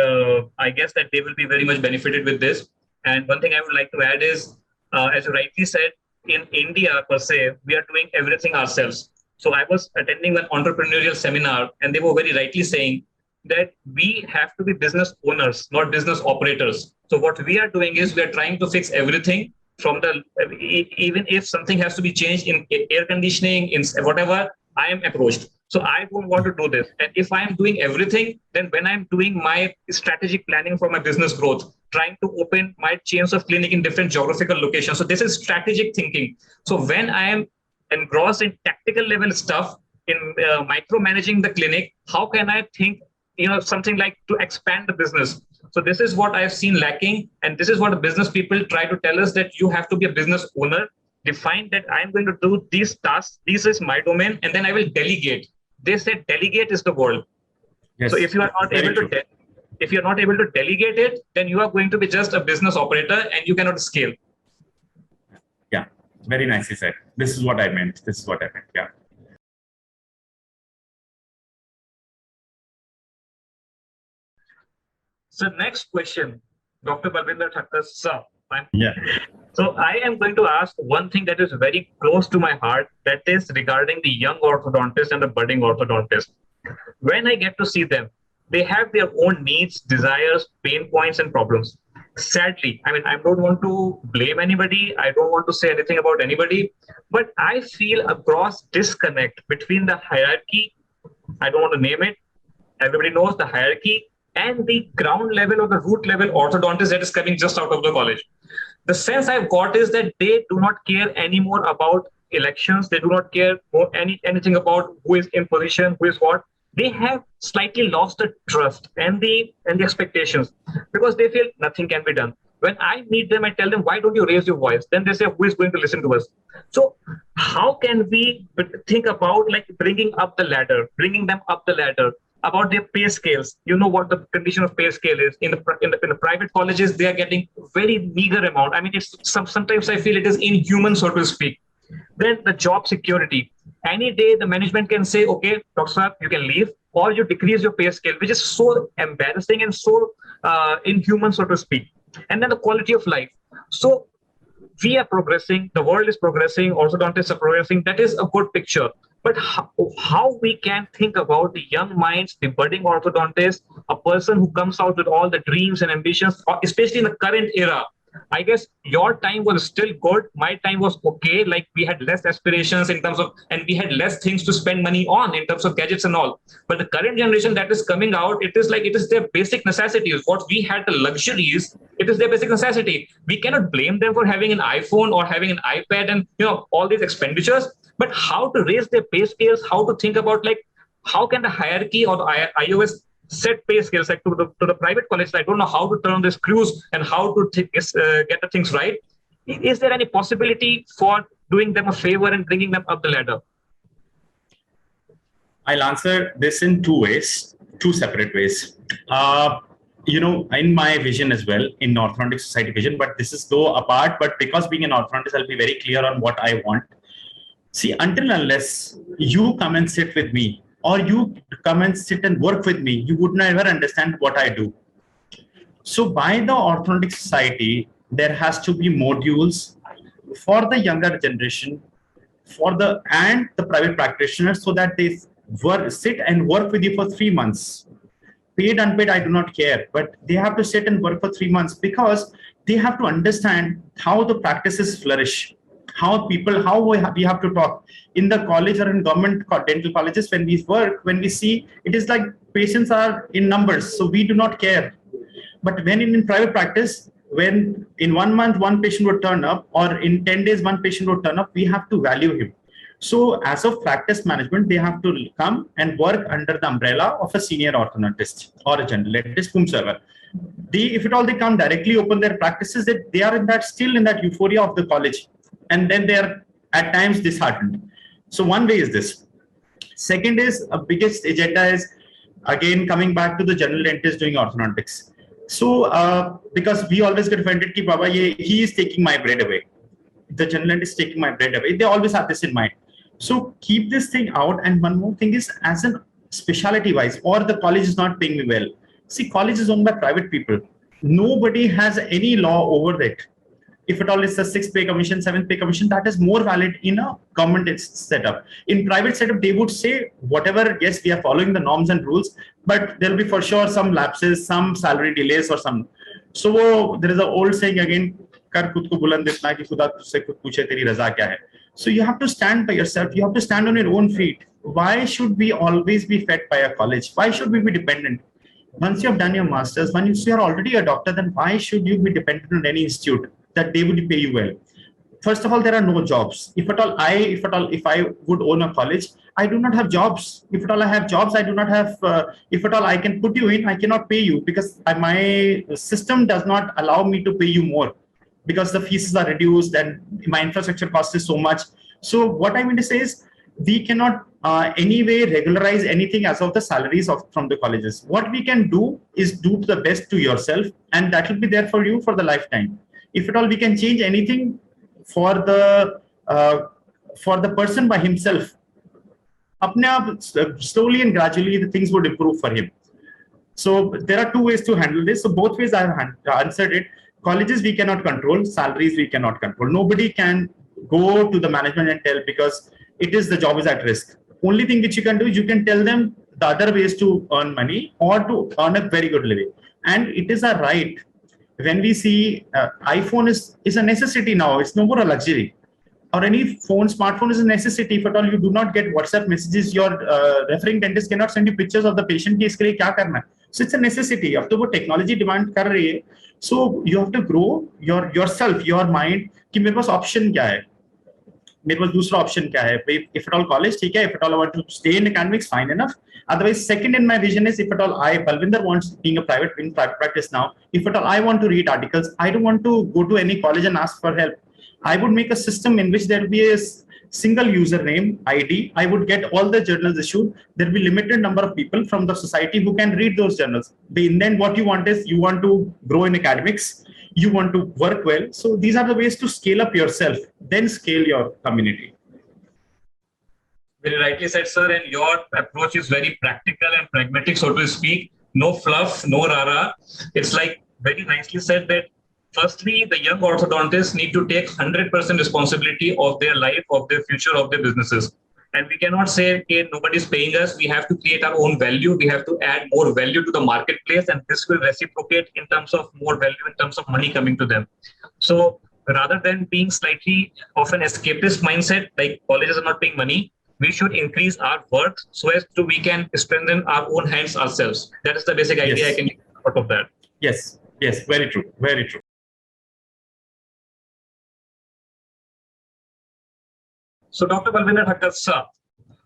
Speaker 1: I guess that they will be very much benefited with this. And one thing I would like to add is, as you rightly said, in India per se, we are doing everything ourselves. So I was attending an entrepreneurial seminar, and they were very rightly saying that we have to be business owners, not business operators. So what we are doing is we are trying to fix everything from even if something has to be changed in air conditioning, in whatever, I am approached. So I don't want to do this. And if I am doing everything, then when I'm doing my strategic planning for my business growth, trying to open my chains of clinic in different geographical locations. So this is strategic thinking. So when I am engrossed in tactical level stuff, in micromanaging the clinic, how can I think, something like to expand the business? So this is what I've seen lacking. And this is what the business people try to tell us, that you have to be a business owner. Define that I'm going to do these tasks. This is my domain. And then I will delegate. They said delegate is the word. Yes. So if you are not able to delegate it, then you are going to be just a business operator and you cannot scale.
Speaker 2: Yeah, very nicely said. This is what I meant. Yeah.
Speaker 1: So next question, Dr. Balvindar Thakkar, sir.
Speaker 2: Yeah.
Speaker 1: So I am going to ask one thing that is very close to my heart, that is regarding the young orthodontist and the budding orthodontist. When I get to see them, they have their own needs, desires, pain points, and problems. Sadly, I don't want to blame anybody. I don't want to say anything about anybody, but I feel a gross disconnect between the hierarchy. I don't want to name it. Everybody knows the hierarchy, and the ground level or the root level orthodontist that is coming just out of the college. The sense I've got is that they do not care anymore about elections. They do not care anything about who is in position, who is what. They have slightly lost the trust and the expectations, because they feel nothing can be done. When I meet them, I tell them, why don't you raise your voice? Then they say, who is going to listen to us? So how can we think about bringing them up the ladder, about their pay scales? You know what the condition of pay scale is. In the private colleges, they are getting very meager amount. Sometimes I feel it is inhuman, so to speak. Then the job security. Any day the management can say, okay, Dr. Saab, you can leave, or you decrease your pay scale, which is so embarrassing and so inhuman, so to speak. And then the quality of life. So we are progressing, the world is progressing, orthodontists are progressing. That is a good picture. But how we can think about the young minds, the budding orthodontist, a person who comes out with all the dreams and ambitions, especially in the current era. I guess your time was still good. My time was okay. Like we had less aspirations in terms of, and we had less things to spend money on in terms of gadgets and all. But the current generation that is coming out, it is like it is their basic necessities. What we had the luxuries, it is their basic necessity. We cannot blame them for having an iPhone or having an iPad and all these expenditures. But how to raise their pay scales, how to think about like how can the hierarchy or the iOS set pay scales like to the private college. I don't know how to turn the screws and how to get the things right. Is there any possibility for doing them a favor and bringing them up the ladder?
Speaker 2: I'll answer this in two separate ways. In my vision as well, in Orthodontic Society vision, but this is though apart, but because being an orthodontist, I'll be very clear on what I want. See, until unless you come and sit with me, or you come and sit and work with me, you would never understand what I do. So by the Orthodontic Society, there has to be modules for the younger generation, and the private practitioners, so that they sit and work with you for 3 months. Paid, unpaid, I do not care, but they have to sit and work for 3 months because they have to understand how the practices flourish, how we have to talk. In the college or in government dental colleges, when we see, it is like patients are in numbers, so we do not care. But when in private practice, when in 1 month, one patient would turn up, or in 10 days, one patient would turn up, we have to value him. So as of practice management, they have to come and work under the umbrella of a senior orthodontist or a general dentist, whomsoever. If at all they come directly open their practices, that they are still in that euphoria of the college. And then they are at times disheartened. So one way is this. Second is a biggest agenda is, again, coming back to the general dentist doing orthodontics. So because we always get offended, ki Baba, he is taking my bread away. The general dentist is taking my bread away. They always have this in mind. So keep this thing out. And one more thing is, as an specialty wise, or the college is not paying me well. See, college is owned by private people. Nobody has any law over it. If at all it's a 6th pay commission, 7th pay commission, that is more valid in a government setup. In private setup, they would say whatever, yes, we are following the norms and rules, but there'll be for sure some lapses, some salary delays or some. So there is an old saying again, kar khud ko buland itna ki khuda tujhse khud puche teri raza kya hai. So you have to stand by yourself. You have to stand on your own feet. Why should we always be fed by a college? Why should we be dependent? Once you have done your master's, once you are already a doctor, then why should you be dependent on any institute that they would pay you well? First of all, there are no jobs. If I would own a college, I do not have jobs. If at all I have jobs, I do not have. If at all I can put you in, I cannot pay you because my system does not allow me to pay you more because the fees are reduced and my infrastructure cost is so much. So what I mean to say is, we cannot anyway regularize anything as of the salaries from the colleges. What we can do is do the best to yourself, and that will be there for you for the lifetime. If at all we can change anything for the person by himself, slowly and gradually the things would improve for him. So there are two ways to handle this. So both ways I have answered it. Colleges we cannot control, salaries we cannot control. Nobody can go to the management and tell, because the job is at risk. Only thing which you can do is you can tell them the other ways to earn money or to earn a very good living. And it is a right. When we see iPhone is a necessity now, it's no more a luxury. Or any smartphone is a necessity. If at all you do not get WhatsApp messages, your referring dentist cannot send you pictures of the patient. So it's a necessity. Ab to wo technology demand kar rahi hai. So you have to grow yourself, your mind. Ki mere paas option kya hai? Mere paas dusra option kya hai? If at all college, theek hai. If at all I want to stay in academics, fine enough. Otherwise, second in my vision is, if at all Balvinder wants being in private practice now, if at all I want to read articles, I don't want to go to any college and ask for help. I would make a system in which there will be a single username ID. I would get all the journals issued. There will be limited number of people from the society who can read those journals. Then what you want is, you want to grow in academics, you want to work well. So these are the ways to scale up yourself, then scale your community.
Speaker 1: Very rightly said, sir. And your approach is very practical and pragmatic, so to speak. No fluff, no rara. It's like very nicely said that firstly, the young orthodontists need to take 100% responsibility of their life, of their future, of their businesses. And we cannot say, okay, nobody's paying us. We have to create our own value. We have to add more value to the marketplace, and this will reciprocate in terms of more value, in terms of money coming to them. So rather than being slightly of an escapist mindset, like colleges are not paying money, we should increase our work so as to we can strengthen our own hands ourselves. That is the basic idea I can get out of that.
Speaker 2: Yes, very true, very true.
Speaker 1: So Dr. Balvindar Thakkar sir,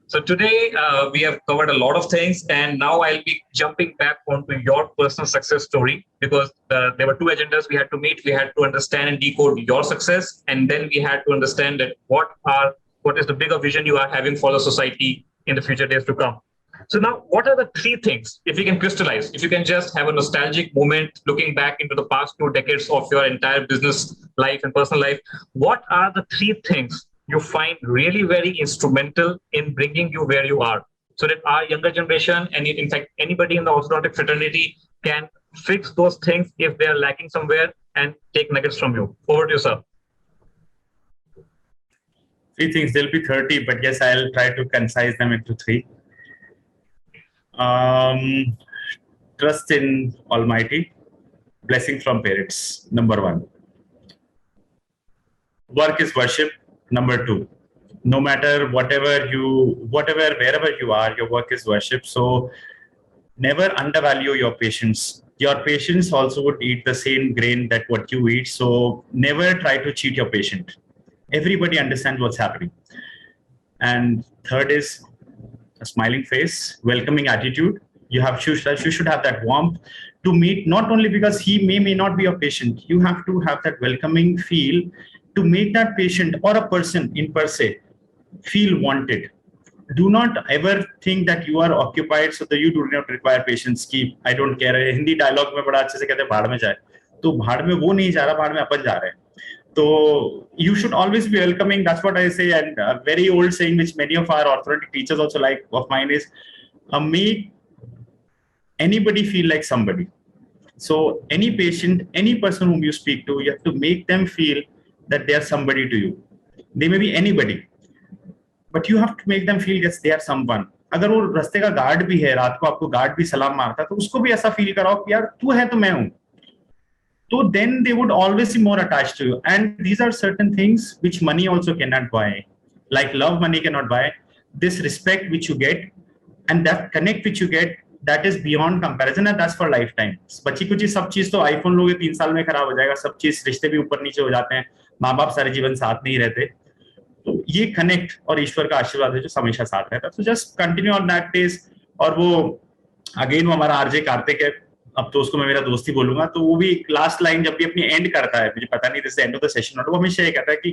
Speaker 1: so today we have covered a lot of things, and now I'll be jumping back onto your personal success story, because there were two agendas we had to meet. We had to understand and decode your success, and then we had to understand that what is the bigger vision you are having for the society in the future days to come. So now, what are the three things, if you can crystallize, if you can just have a nostalgic moment looking back into the past 2 decades of your entire business life and personal life, what are the three things you find really very instrumental in bringing you where you are, so that our younger generation, and in fact anybody in the orthodontic fraternity, can fix those things if they are lacking somewhere and take nuggets from you? Over to you, sir.
Speaker 2: 3 things, there'll be 30, but yes, I'll try to concise them into 3. Trust in Almighty, blessing from parents, number 1. Work is worship, number 2. No matter wherever you are, your work is worship. So never undervalue your patients. Your patients also would eat the same grain that what you eat. So never try to cheat your patient. Everybody understands what's happening. And third is a smiling face, welcoming attitude. You should have that warmth to meet, not only because he may not be a patient. You have to have that welcoming feel to make that patient or a person in per se feel wanted. Do not ever think that you are occupied so that you do not require patience. Ki I don't care. Hindi dialogue में बड़ा अच्छे से कहते हैं भाड़ में जाए, तो भाड़ में वो नहीं जा रहा, भाड़ में अपन जा रहे हैं. So you should always be welcoming. That's what I say. And a very old saying, which many of our orthodontic teachers also like of mine, is make anybody feel like somebody. So any patient, any person whom you speak to, you have to make them feel that they are somebody to you. They may be anybody, but you have to make them feel yes, they are someone. अगर वो रास्ते का guard भी है, रात को आपको guard भी सलाम मारता है, तो उसको भी ऐसा फील कराओ कि यार तू है तो मैं हूं. So then they would always be more attached to you. And these are certain things which money also cannot buy. Like love, money cannot buy. This respect which you get and that connect which you get, that is beyond comparison, and that's for lifetime. बच्ची कुछ सब चीज तो iPhone लोगे 3 साल में खराब हो जाएगा, सब चीज रिश्ते भी ऊपर नीचे हो जाते हैं, माँ बाप सारे जीवन साथ नहीं रहते. तो ये कनेक्ट और ईश्वर का आशीर्वाद है जो हमेशा साथ रहता है. तो just continue on that pace. और वो अगेन वो हमारा आरजे कार्तिक है, अब तो उसको मैं मेरा दोस्त ही बोलूंगा, तो वो भी लास्ट लाइन जब भी अपनी एंड करता है, मुझे पता नहीं this end of the session, वो हमेशा ये कहता है कि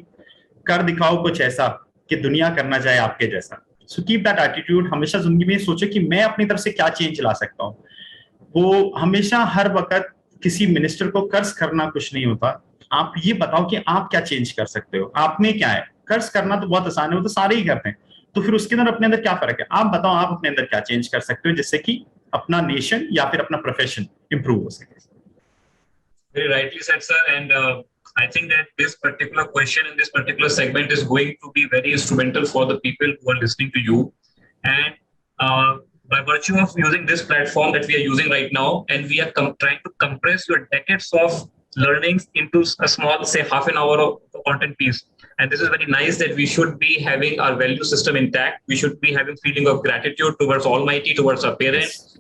Speaker 2: कर दिखाओ कुछ ऐसा कि दुनिया करना चाहे आपके जैसा. So keep that attitude. हमेशा जिंदगी में सोचो कि मैं अपनी तरफ से क्या चेंज ला सकता हूँ. वो हमेशा हर वक्त किसी मिनिस्टर को कर्ज करना कुछ नहीं होता. आप ये बताओ कि आप क्या चेंज कर सकते हो, आप में क्या है. कर्ज करना तो बहुत आसान है, वो तो सारे ही करते हैं. तो फिर उसके अंदर अपने अंदर क्या फर्क है, आप बताओ आप अपने अंदर क्या चेंज कर सकते हो जिससे कि अपना नेशन या फिर अपना प्रोफेशन इंप्रूव हो सके.
Speaker 1: Very rightly said, sir. And I think that this particular question in this particular segment is going to be very instrumental for the people who are listening to you. And by virtue of using this platform that we are using right now, and we are trying to compress your decades of learnings into a small, say, half an hour of content piece. And this is very nice that we should be having our value system intact. We should be having feeling of gratitude towards Almighty, towards our parents.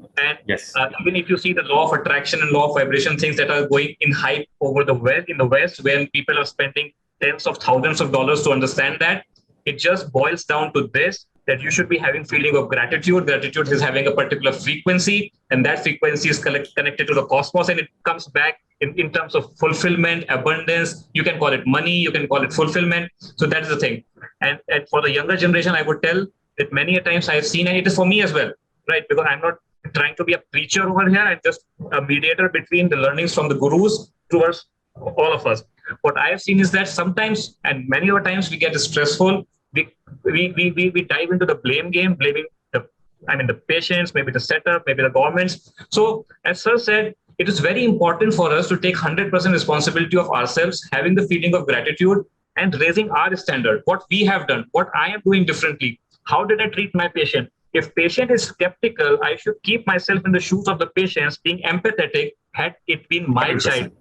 Speaker 1: Yes. And even if you see the law of attraction and law of vibration, things that are going in hype over the West, in the West, when people are spending tens of thousands of dollars to understand that, it just boils down to this, that you should be having feeling of gratitude. Gratitude is having a particular frequency, and that frequency is connected to the cosmos, and it comes back in terms of fulfillment, abundance. You can call it money, you can call it fulfillment. So that is the thing. And for the younger generation, I would tell that many a times I have seen, and it is for me as well, right? Because I'm not trying to be a preacher over here. I'm just a mediator between the learnings from the gurus towards all of us. What I have seen is that sometimes, and many of the times, we get stressful. We dive into the blame game, blaming the patients, maybe the setup, maybe the governments. So as sir said, it is very important for us to take 100% responsibility of ourselves, having the feeling of gratitude and raising our standard, what we have done, what I am doing differently, how did I treat my patient? If patient is skeptical, I should keep myself in the shoes of the patient, being empathetic. Had it been my
Speaker 2: 100%.
Speaker 1: child,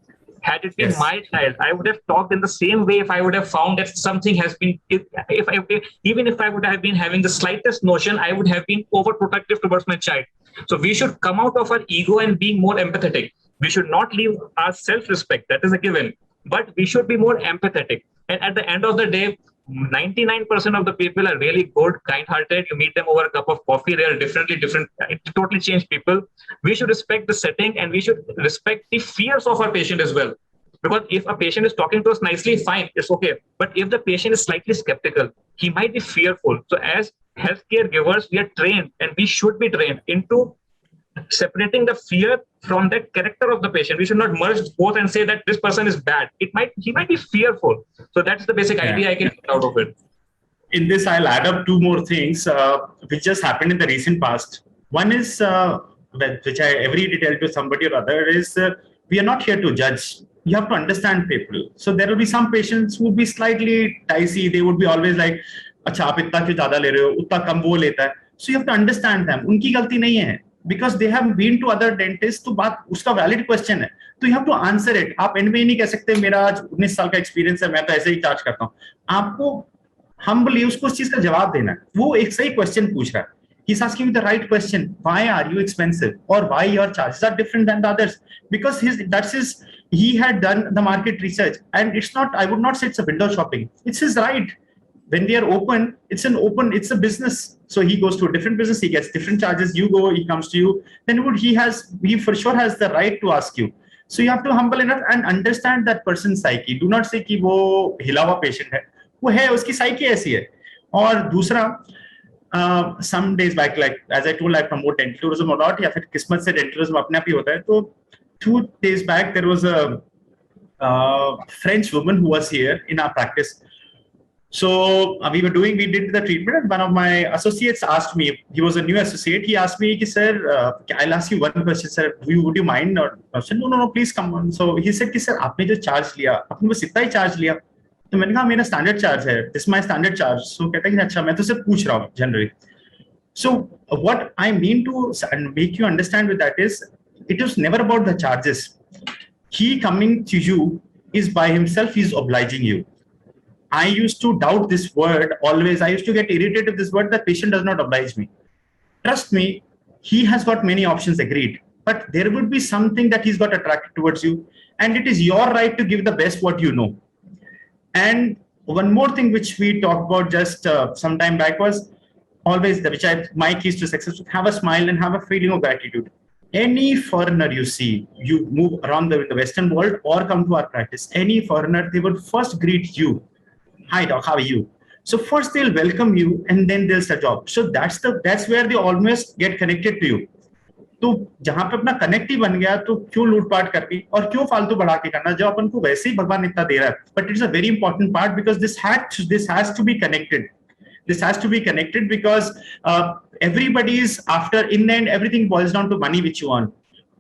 Speaker 1: had it been
Speaker 2: Yes.
Speaker 1: my child, I would have talked in the same way if I would have found that something has been, even if I would have been having the slightest notion, I would have been overprotective towards my child. So we should come out of our ego and being more empathetic. We should not leave our self-respect, that is a given, but we should be more empathetic. And at the end of the day, 99% of the people are really good, kind-hearted. You meet them over a cup of coffee, they are different. It totally changed people. We should respect the setting and we should respect the fears of our patient as well. Because if a patient is talking to us nicely, fine, it's okay. But if the patient is slightly skeptical, he might be fearful. So as healthcare givers, we are trained and we should be trained into separating the fear from the character of the patient. We should not merge both and say that this person is bad. He might be fearful. So that's the basic idea I can get out of it.
Speaker 2: In this, I'll add up two more things which just happened in the recent past. One is, which I every day tell to somebody or other, is we are not here to judge. You have to understand people. So there will be some patients who will be slightly dicey. They would be always like, "Acha, aap itna kyun zyada le rahe ho? Utna kam wo leta hai." So you have to understand them. Unki galti nahi hai. Because they have been to other dentists, तो बात उसका valid question है, तो you have to answer it. आप end में नहीं कह सकते मेरा आज 19 साल का experience है, मैं तो ऐसे ही charge करता हूँ. आपको humbly उसको उस चीज का जवाब देना है. वो एक सही question पूछ रहा है. He's asking you the right question. Why are you expensive, or why your charges are different than the others? Because he had done the market research, and it's not. I would not say it's a window shopping. It's his right. When we are open, it's a business. So he goes to a different business, he gets different charges, you go, he comes to you, then he for sure has the right to ask you. So you have to humble enough and understand that person's psyche. Do not say कि वो हिला हुआ patient है, वो है, उसकी psyche ऐसी है. और दूसरा, some days back, like as I told, I promote dental tourism or not, या फिर किस्मत से dental tourism अपने आप ही होता है. तो 2 days back there was a French woman who was here in our practice. So we did the treatment, and one of my associates asked me, he was a new associate, he asked me, sir, I'll ask you one question, sir, would you mind? Or I said, no, please come on. So he said, sir, आपने जो charge लिया, आपने बस इतना ही charge लिया. तो मैंने कहा मेरा standard charge है, this is my standard charge. So कहता है कि अच्छा, मैं तो सिर्फ पूछ रहा हूँ generally. So what I mean to make you understand with that is, it was never about the charges. He coming to you is by himself, he's obliging you. I used to doubt this word always. I used to get irritated with this word that patient does not oblige me. Trust me, he has got many options agreed, but there would be something that he's got attracted towards you, and it is your right to give the best what you know. And one more thing which we talked about just some time back was always, my keys to success, have a smile and have a feeling of gratitude. Any foreigner you see, you move around the Western world or come to our practice, any foreigner, they will first greet you. Hi doc, how are you? So first they'll welcome you and then they'll start job. So that's where they almost get connected to you. तो जहां पे अपना connect ही बन गया, तो क्यों लूटपाट करके और क्यों फालतू बढ़ा के करना, जब अपन को वैसे ही भगवान इतना दे रहा है. But it's a very important part because this has to be connected. This has to be connected because everybody is after, in the end, everything boils down to money which you earn.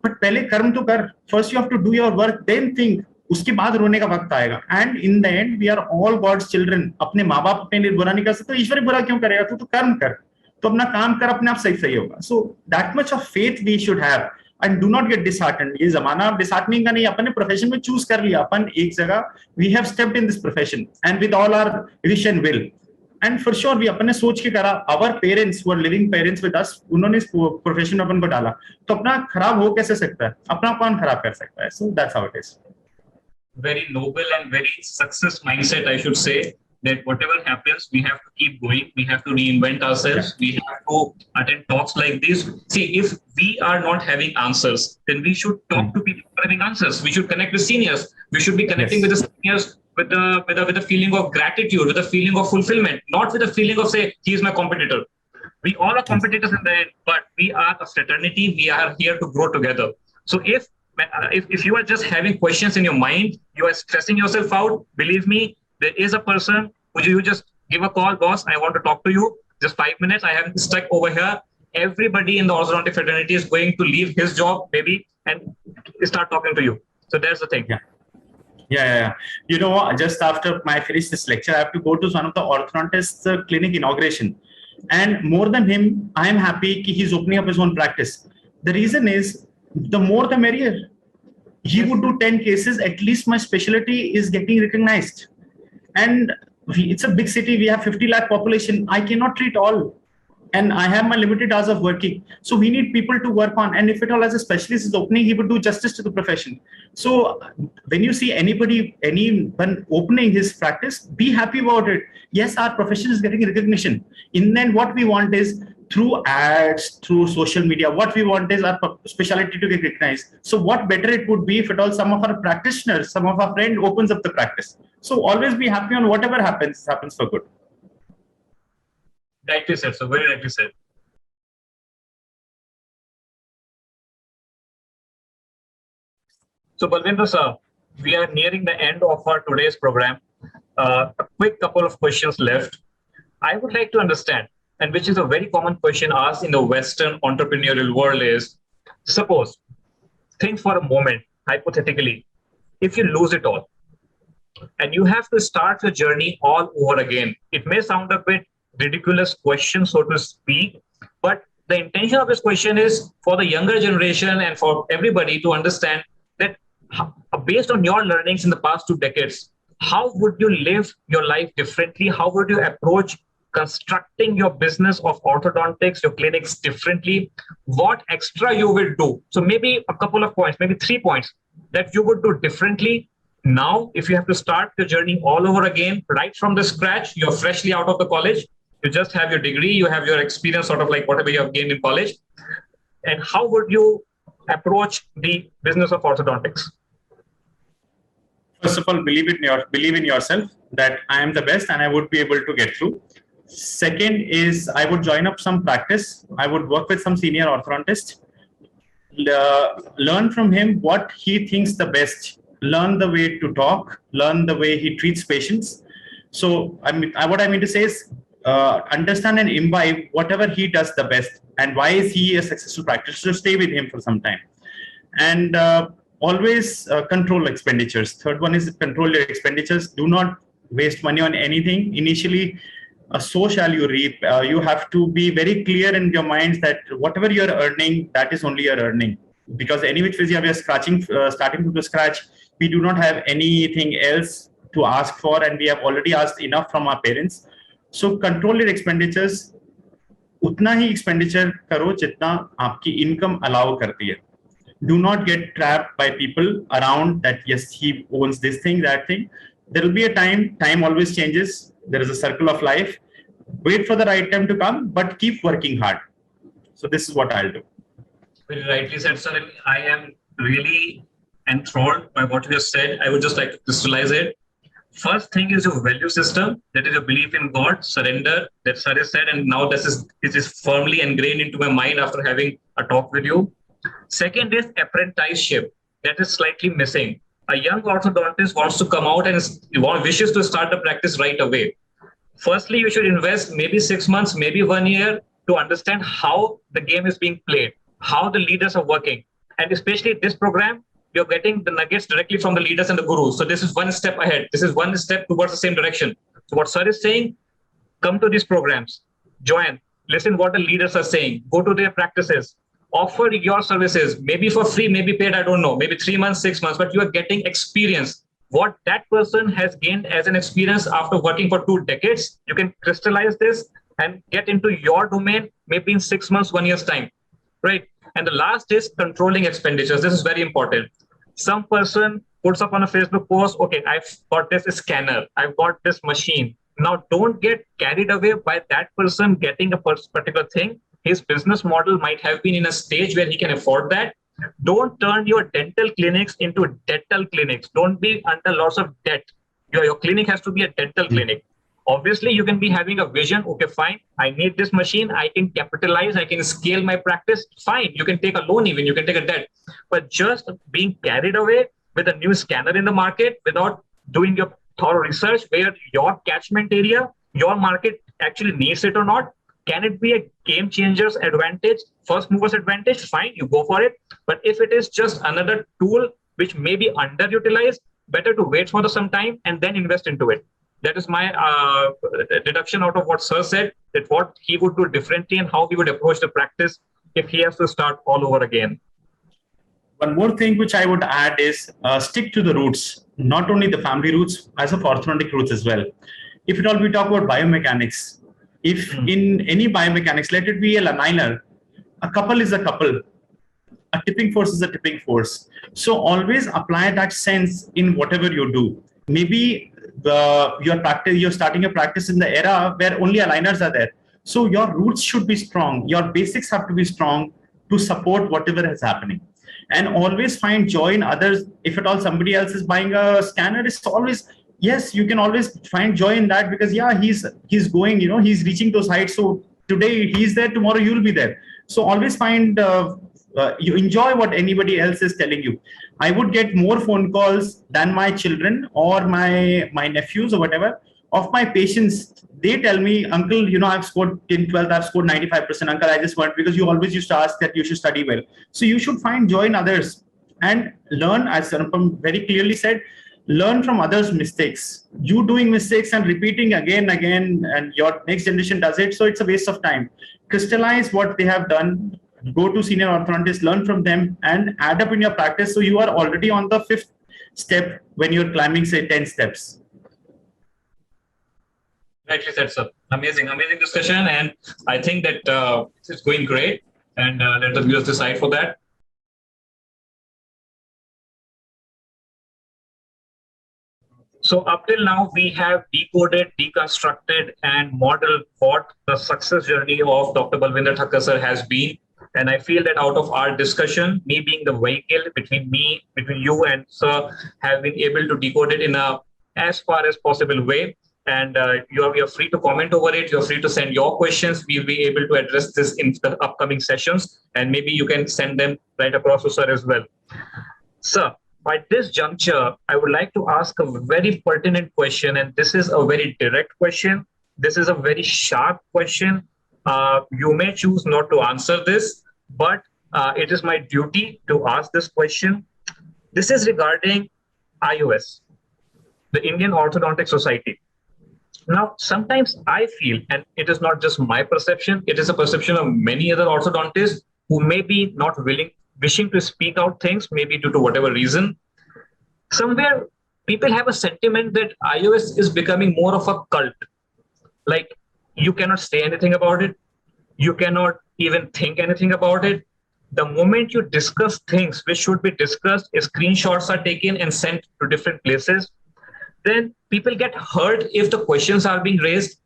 Speaker 2: But पहले कर्म तो कर. First you have to do your work, then think. उसके बाद रोने का वक्त आएगा. And in the end, we are all God's children. अपने माँ बाप अपने लिए बुरा नहीं कर सकते, तो ईश्वर बुरा क्यों करेगा? तू तो कर्म कर, तो अपना काम कर, अपने आप सही होगा. So that much of faith we should have. And do not get disheartened. ये जमाना disheartening का नहीं. अपने प्रोफेशन में चूज कर लिया, अपन एक जगह, we have stepped in this profession and with all our wish and will. And for sure we अपने सोच के करा. Our parents who are living parents with us, उन्होंने इस प्रोफेशन में अपन को डाला, तो अपना खराब हो कैसे सकता है? अपना कौन खराब कर सकता है? So that's how it is.
Speaker 1: Very noble and very success mindset, I should say, that whatever happens, we have to keep going. We have to reinvent ourselves. Yeah. We have to attend talks like this. See, if we are not having answers, then we should talk to people who are having answers. We should connect with seniors. We should be connecting with the seniors with a feeling of gratitude, with a feeling of fulfillment, not with a feeling of, say, he is my competitor. We all are competitors in the end, but we are a fraternity. We are here to grow together. So if you are just having questions in your mind, you are stressing yourself out, believe me, there is a person who you just give a call, boss, I want to talk to you. Just 5 minutes. I have stuck over here. Everybody in the orthodontic fraternity is going to leave his job, maybe, and start talking to you. So that's the thing.
Speaker 2: Yeah. You know, just after I finish this lecture, I have to go to one of the orthodontist clinic inauguration. And more than him, I am happy that he's opening up his own practice. The reason is, the more the merrier. He would do 10 cases, at least my specialty is getting recognized. And it's a big city, we have 50 lakh population. I cannot treat all. And I have my limited hours of working. So we need people to work on. And if at all as a specialist is opening, he would do justice to the profession. So when you see anyone opening his practice, be happy about it. Yes, our profession is getting recognition. In then what we want is, through ads, through social media, what we want is our specialty to get recognized. So what better it would be if at all some of our practitioners, some of our friends opens up the practice. So always be happy on whatever happens for good.
Speaker 1: Rightly said, so very rightly said. So Balvinder sir, we are nearing the end of our today's program. A quick couple of questions left. I would like to understand, and which is a very common question asked in the Western entrepreneurial world is, suppose, think for a moment, hypothetically, if you lose it all, and you have to start your journey all over again. It may sound a bit ridiculous question, so to speak, but the intention of this question is for the younger generation and for everybody to understand that based on your learnings in the past 2 decades, how would you live your life differently? How would you approach constructing your business of orthodontics, your clinics differently? What extra you will do? So maybe a couple of points, maybe 3 points that you would do differently now if you have to start your journey all over again, right from the scratch. You're freshly out of the college. You just have your degree, you have your experience, sort of like whatever you have gained in college. And how would you approach the business of orthodontics?
Speaker 2: First of all, believe in yourself that I am the best and I would be able to get through. Second is, I would join up some practice. I would work with some senior orthodontist, learn from him what he thinks the best, learn the way to talk, learn the way he treats patients. So what I mean to say is, understand and imbibe whatever he does the best and why is he a successful practitioner. So stay with him for some time. And always control expenditures. Third one is control your expenditures. Do not waste money on anything. Initially, so shall you reap. You have to be very clear in your minds that whatever you're earning, that is only your earning. Because any which ways we are starting from the scratch, we do not have anything else to ask for, and we have already asked enough from our parents. So control your expenditures. उतना ही expenditure करो जितना आपकी income allow करती है. Do not get trapped by people around that, yes, he owns this thing, that thing. There will be a time always changes. There is a circle of life. Wait for the right time to come, but keep working hard. So this is what I'll do.
Speaker 1: Very rightly said, sir. I am really enthralled by what you have said. I would just like to crystallize it. First thing is your value system. That is your belief in God, surrender, that sir has said. And now this is firmly ingrained into my mind after having a talk with you. Second is apprenticeship. That is slightly missing. A young orthodontist wants to come out and wishes to start the practice right away. Firstly, you should invest maybe 6 months, maybe 1 year to understand how the game is being played, how the leaders are working. And especially this program, you're getting the nuggets directly from the leaders and the gurus. So this is one step ahead. This is one step towards the same direction. So what sir is saying, come to these programs, join, listen what the leaders are saying, go to their practices, offer your services, maybe for free, maybe paid, I don't know, maybe 3 months, 6 months, but you are getting experience. What that person has gained as an experience after working for 2 decades, you can crystallize this and get into your domain, maybe in 6 months, 1 year's time, right? And the last is controlling expenditures. This is very important. Some person puts up on a Facebook post, okay, I've got this scanner, I've got this machine. Now don't get carried away by that person getting a particular thing. His business model might have been in a stage where he can afford that. Don't turn your dental clinics into dental clinics. Don't be under lots of debt. Your clinic has to be a dental clinic. Obviously, you can be having a vision. Okay, fine. I need this machine. I can capitalize. I can scale my practice. Fine. You can take a loan even. You can take a debt. But just being carried away with a new scanner in the market without doing your thorough research where your catchment area, your market actually needs it or not. Can it be a game changer's advantage, first mover's advantage? Fine, you go for it. But if it is just another tool which may be underutilized, better to wait for some time and then invest into it. That is my deduction out of what Sir said, that what he would do differently and how he would approach the practice if he has to start all over again.
Speaker 2: One more thing which I would add is stick to the roots, not only the family roots, as of orthodontic roots as well. If at all we talk about biomechanics, if in any biomechanics, let it be a liner, a couple is a couple, a tipping force is a tipping force. So always apply that sense in whatever you do. Maybe you're starting a practice in the era where only aligners are there. So your roots should be strong. Your basics have to be strong to support whatever is happening. And always find joy in others. If at all somebody else is buying a scanner, it's always, yes, you can always find joy in that, because yeah, he's going, he's reaching those heights. So today he's there, tomorrow you'll be there. So always find you enjoy what anybody else is telling you. I would get more phone calls than my children or my nephews or whatever of my patients. They tell me, uncle, I've scored in 12th, I've scored 95%. Uncle, I just want, because you always used to ask that you should study well. So you should find joy in others and learn, as Anupam very clearly said, learn from others' mistakes. You doing mistakes and repeating again, and your next generation does it. So it's a waste of time. Crystallize what they have done. Go to senior orthodontists, learn from them, and add up in your practice. So you are already on the 5th step when you're climbing, say, 10 steps.
Speaker 1: Rightly said, sir. Amazing discussion. And I think that it's going great. And let the viewers decide for that. So up till now, we have decoded, deconstructed, and modeled what the success journey of Dr. Balvinder Thakkar sir has been. And I feel that out of our discussion, me being the vehicle between you and sir, have been able to decode it in a as far as possible way. And you're free to comment over it. You're free to send your questions. We'll be able to address this in the upcoming sessions. And maybe you can send them right across to sir as well. Sir, by this juncture, I would like to ask a very pertinent question. And this is a very direct question. This is a very sharp question. You may choose not to answer this, but it is my duty to ask this question. This is regarding IOS, the Indian Orthodontic Society. Now, sometimes I feel, and it is not just my perception, it is a perception of many other orthodontists who may be not wishing to speak out things, maybe due to whatever reason. Somewhere, people have a sentiment that IOS is becoming more of a cult. Like, you cannot say anything about it. You cannot even think anything about it. The moment you discuss things which should be discussed, screenshots are taken and sent to different places. Then people get hurt if the questions are being raised.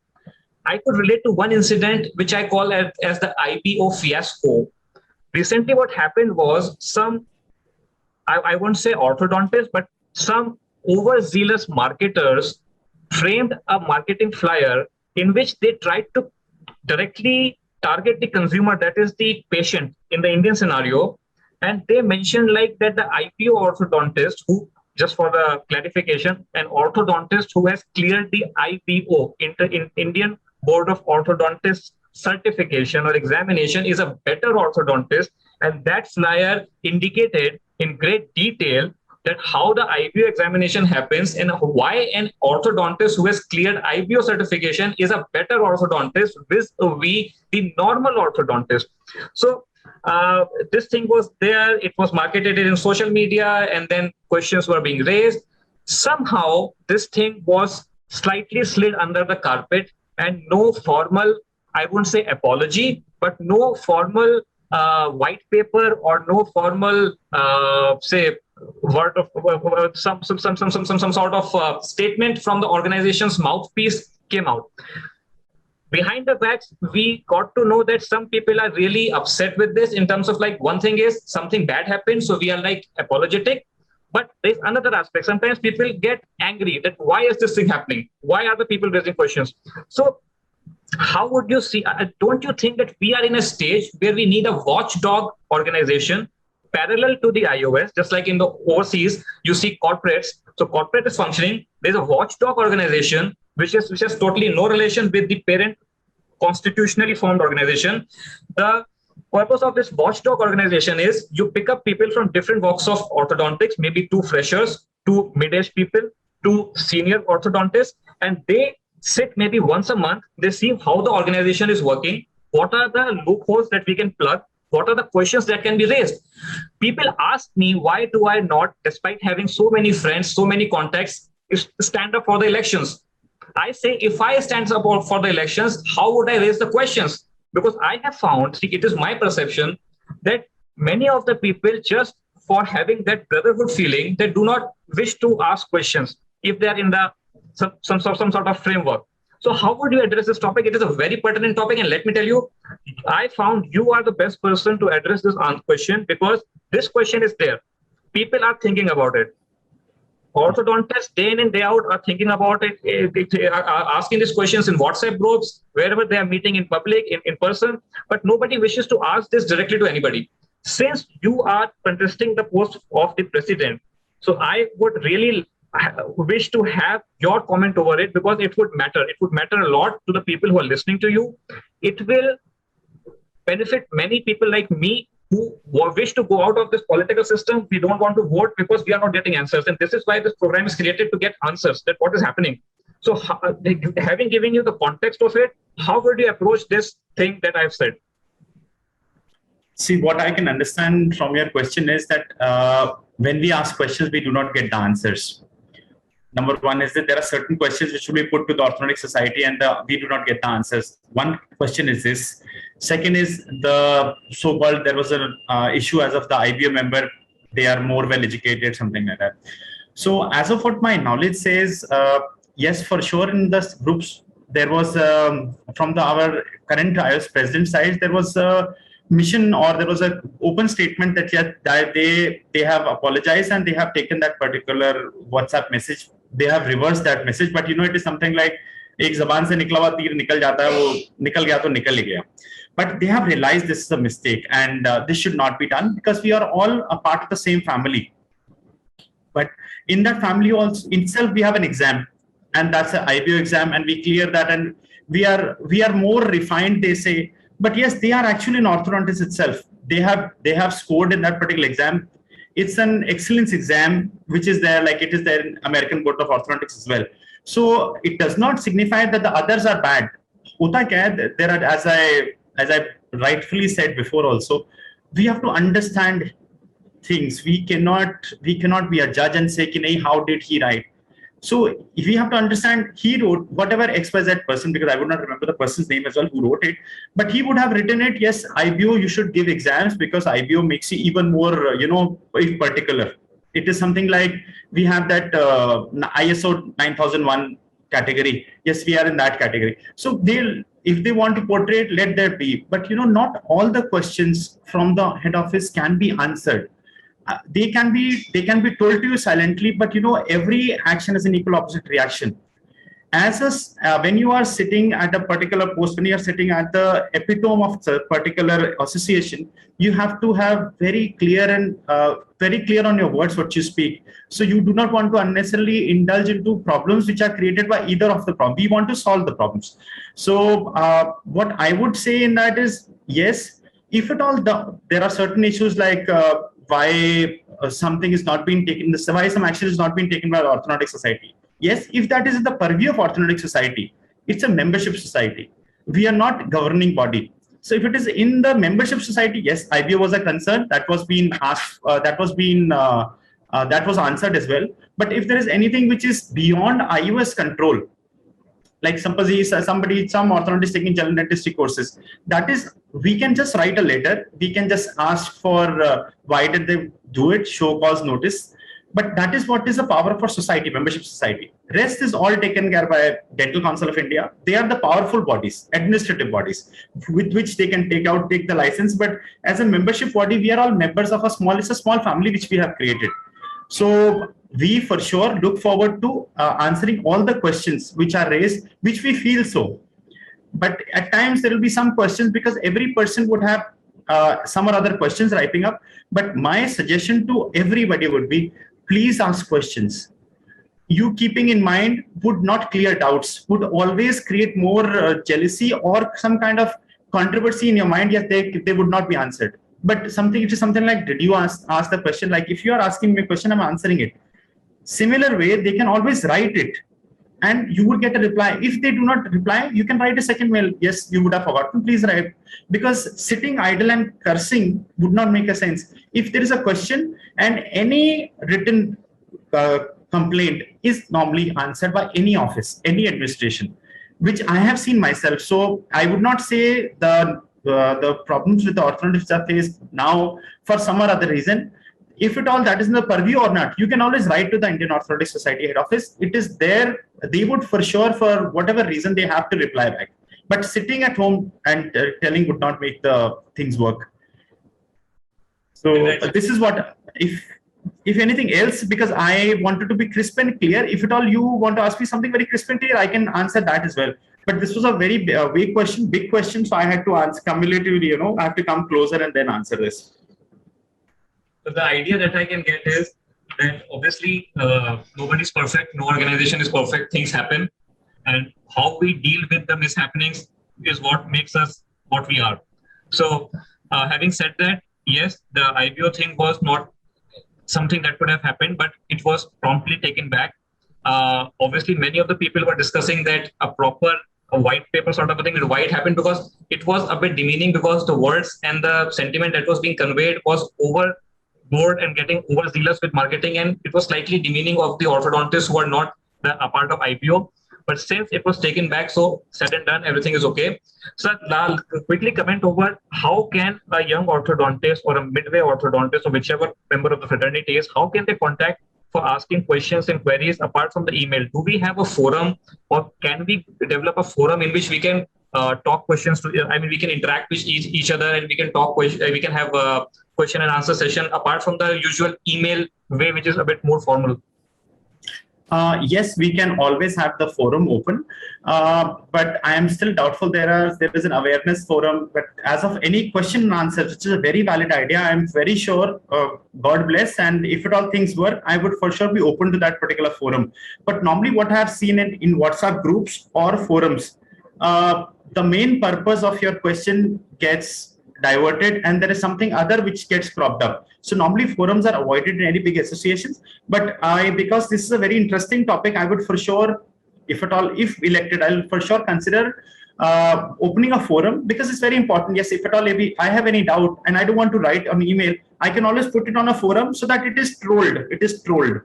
Speaker 1: I could relate to one incident which I call as the IPO fiasco. Recently, what happened was I won't say orthodontists, but some overzealous marketers framed a marketing flyer in which they tried to directly target the consumer, that is the patient in the Indian scenario. And they mentioned like that the IPO orthodontist who, just for the clarification, an orthodontist who has cleared the IBO, Indian Board of Orthodontists certification or examination, is a better orthodontist. And that flyer indicated in great detail that how the IBO examination happens and why an orthodontist who has cleared IBO certification is a better orthodontist vis-a-vis the normal orthodontist. So this thing was there, it was marketed in social media, and then questions were being raised. Somehow, this thing was slightly slid under the carpet, and no formal, I wouldn't say apology, but no formal white paper or no formal, say, word of some sort of statement from the organization's mouthpiece came out. Behind the backs, we got to know that some people are really upset with this in terms of like, one thing is something bad happened, so we are like apologetic. But there's another aspect. Sometimes people get angry that why is this thing happening? Why are the people raising questions? So how would you see, don't you think that we are in a stage where we need a watchdog organization parallel to the iOS, just like in the overseas, you see corporates. So corporate is functioning. There's a watchdog organization which has totally no relation with the parent constitutionally formed organization. The purpose of this watchdog organization is you pick up people from different walks of orthodontics, maybe 2 freshers, 2 mid-aged people, to senior orthodontists, and they sit maybe once a month. They see how the organization is working, what are the loopholes that we can plug, what are the questions that can be raised. People ask me, why do I not, despite having so many friends, so many contacts, stand up for the elections? I say, if I stand up for the elections, how would I raise the questions? Because I have found, it is my perception, that many of the people, just for having that brotherhood feeling, they do not wish to ask questions if they are in the some sort of framework. So how would you address this topic? It is a very pertinent topic, and let me tell you, I found you are the best person to address this question, because this question is there. People are thinking about it. Orthodontists day in and day out are thinking about it, are asking these questions in WhatsApp groups, wherever they are meeting in public, in person, but nobody wishes to ask this directly to anybody. Since you are contesting the post of the president, so I would really wish to have your comment over it, because it would matter. It would matter a lot to the people who are listening to you. It will benefit many people like me who wish to go out of this political system. We don't want to vote because we are not getting answers. And this is why this program is created, to get answers, that what is happening. So having given you the context of it, how would you approach this thing that I've said?
Speaker 2: See, what I can understand from your question is that when we ask questions, we do not get the answers. Number one is that there are certain questions which will be put to the Orthodontic Society, and we do not get the answers. One question is this. Second is the so-called, there was an issue as of the IBO member, they are more well-educated, something like that. So as of what my knowledge says, yes, for sure in the groups, there was, from our current iOS president side, there was a mission, or there was an open statement that they have apologized and they have taken that particular WhatsApp message. They have reversed that message, but it is something like एक ज़बान से निकला हुआ तीर निकल जाता है, वो निकल गया तो निकल ही गया. But they have realized this is a mistake, and this should not be done, because we are all a part of the same family. But in that family also itself, we have an exam, and that's an IBO exam, and we clear that, and we are more refined, they say. But yes, they are actually an orthodontist itself. They have scored in that particular exam. It's an excellence exam, which is there, like it is there in American Board of Orthodontics as well. So it does not signify that the others are bad. Hota kya hai, there are, as I rightfully said before also, we have to understand things. We cannot be a judge and say, nahi, how did he write? So we have to understand, he wrote whatever XYZ person, because I would not remember the person's name as well who wrote it, but he would have written it, yes, IBO, you should give exams, because IBO makes you even more, particular. It is something like, we have that ISO 9001 category. Yes, we are in that category. So if they want to portray it, let there be. But not all the questions from the head office can be answered. They can be told to you silently, but every action is an equal opposite reaction. When you are sitting at a particular post, when you are sitting at the epitome of a particular association, you have to have very clear on your words what you speak. So you do not want to unnecessarily indulge into problems which are created by either of the problems. We want to solve the problems. So what I would say in that is, yes, if at all there are certain issues like why something is not being taken, why some action is not being taken by the Orthodontic Society. Yes, if that is in the purview of Orthodontic Society, it's a membership society. We are not governing body. So if it is in the membership society, yes, IBO was a concern that was being asked, that was answered as well. But if there is anything which is beyond iOS control, like suppose some orthodontist taking general dentistry courses, that is, we can just write a letter. We can just ask for why did they do it, show cause notice. But that is what is the power for society, membership society. Rest is all taken care by Dental Council of India. They are the powerful bodies, administrative bodies, with which they can take the license. But as a membership body, we are all members of it's a small family which we have created. So we for sure look forward to answering all the questions which are raised, which we feel so. But at times there will be some questions, because every person would have some or other questions wrapping up. But my suggestion to everybody would be, please ask questions. You keeping in mind would not clear doubts, would always create more jealousy or some kind of controversy in your mind. Yes, they would not be answered. But it is something like, did you ask the question? Like, if you are asking me a question, I'm answering it.
Speaker 3: Similar way, they can always write it and you will get a reply. If they do not reply, you can write a second mail. Yes, you would have forgotten, please write. Because sitting idle and cursing would not make a sense. If there is a question and any written complaint is normally answered by any office, any administration, which I have seen myself. So I would not say the problems with the orthodontists are faced now for some or other reason. If at all that is in the purview or not, you can always write to the Indian Orthodontic Society head office. It is there. They would for sure, for whatever reason, they have to reply back. But sitting at home and telling would not make the things work. So this is what, if anything else, because I wanted to be crisp and clear, if at all you want to ask me something very crisp and clear, I can answer that as well. But this was a very big question. So I had to answer cumulatively, I have to come closer and then answer this.
Speaker 1: So the idea that I can get is that obviously nobody's perfect, no organization is perfect, things happen, and how we deal with the mishappenings is what makes us what we are. So having said that, yes, the IPO thing was not something that could have happened, but it was promptly taken back. Obviously, many of the people were discussing that a white paper sort of a thing, why it happened, because it was a bit demeaning, because the words and the sentiment that was being conveyed was overboard and getting overzealous with marketing, and it was slightly demeaning of the orthodontists who are not a part of IPO. But since it was taken back, so said and done, everything is okay. So I'll quickly comment over how can a young orthodontist or a midway orthodontist or whichever member of the fraternity is, how can they contact for asking questions and queries apart from the email? Do we have a forum, or can we develop a forum in which we can talk questions to, we can interact with each other, and we can talk, we can have a question and answer session apart from the usual email way, which is a bit more formal?
Speaker 3: Yes, we can always have the forum open, but I am still doubtful. There is an awareness forum, but as of any question and answer, which is a very valid idea, I am very sure, God bless, and if at all things work, I would for sure be open to that particular forum. But normally what I have seen in WhatsApp groups or forums, the main purpose of your question gets diverted and there is something other which gets propped up. So normally forums are avoided in any big associations, but because this is a very interesting topic, I would for sure, if elected, I'll for sure consider opening a forum, because it's very important. Yes, if at all I have any doubt and I don't want to write an email, I can always put it on a forum so that it is trolled.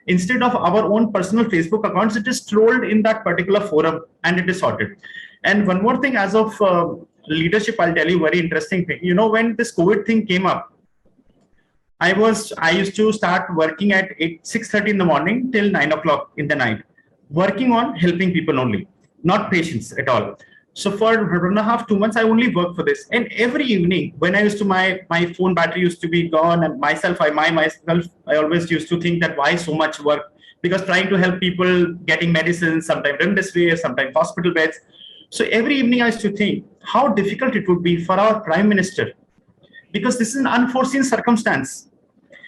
Speaker 3: Instead of our own personal Facebook accounts, it is trolled in that particular forum and it is sorted. And one more thing, as of leadership, I'll tell you very interesting thing. When this COVID thing came up, I used to start working at 6:30 in the morning till 9 o'clock in the night, working on helping people only, not patients at all. So for 1.5-2 months, I only worked for this. And every evening, when I used to, my phone battery used to be gone, and I always used to think that why so much work? Because trying to help people getting medicines, sometimes remdesivir, sometimes hospital beds. So every evening I used to think how difficult it would be for our Prime Minister, because this is an unforeseen circumstance.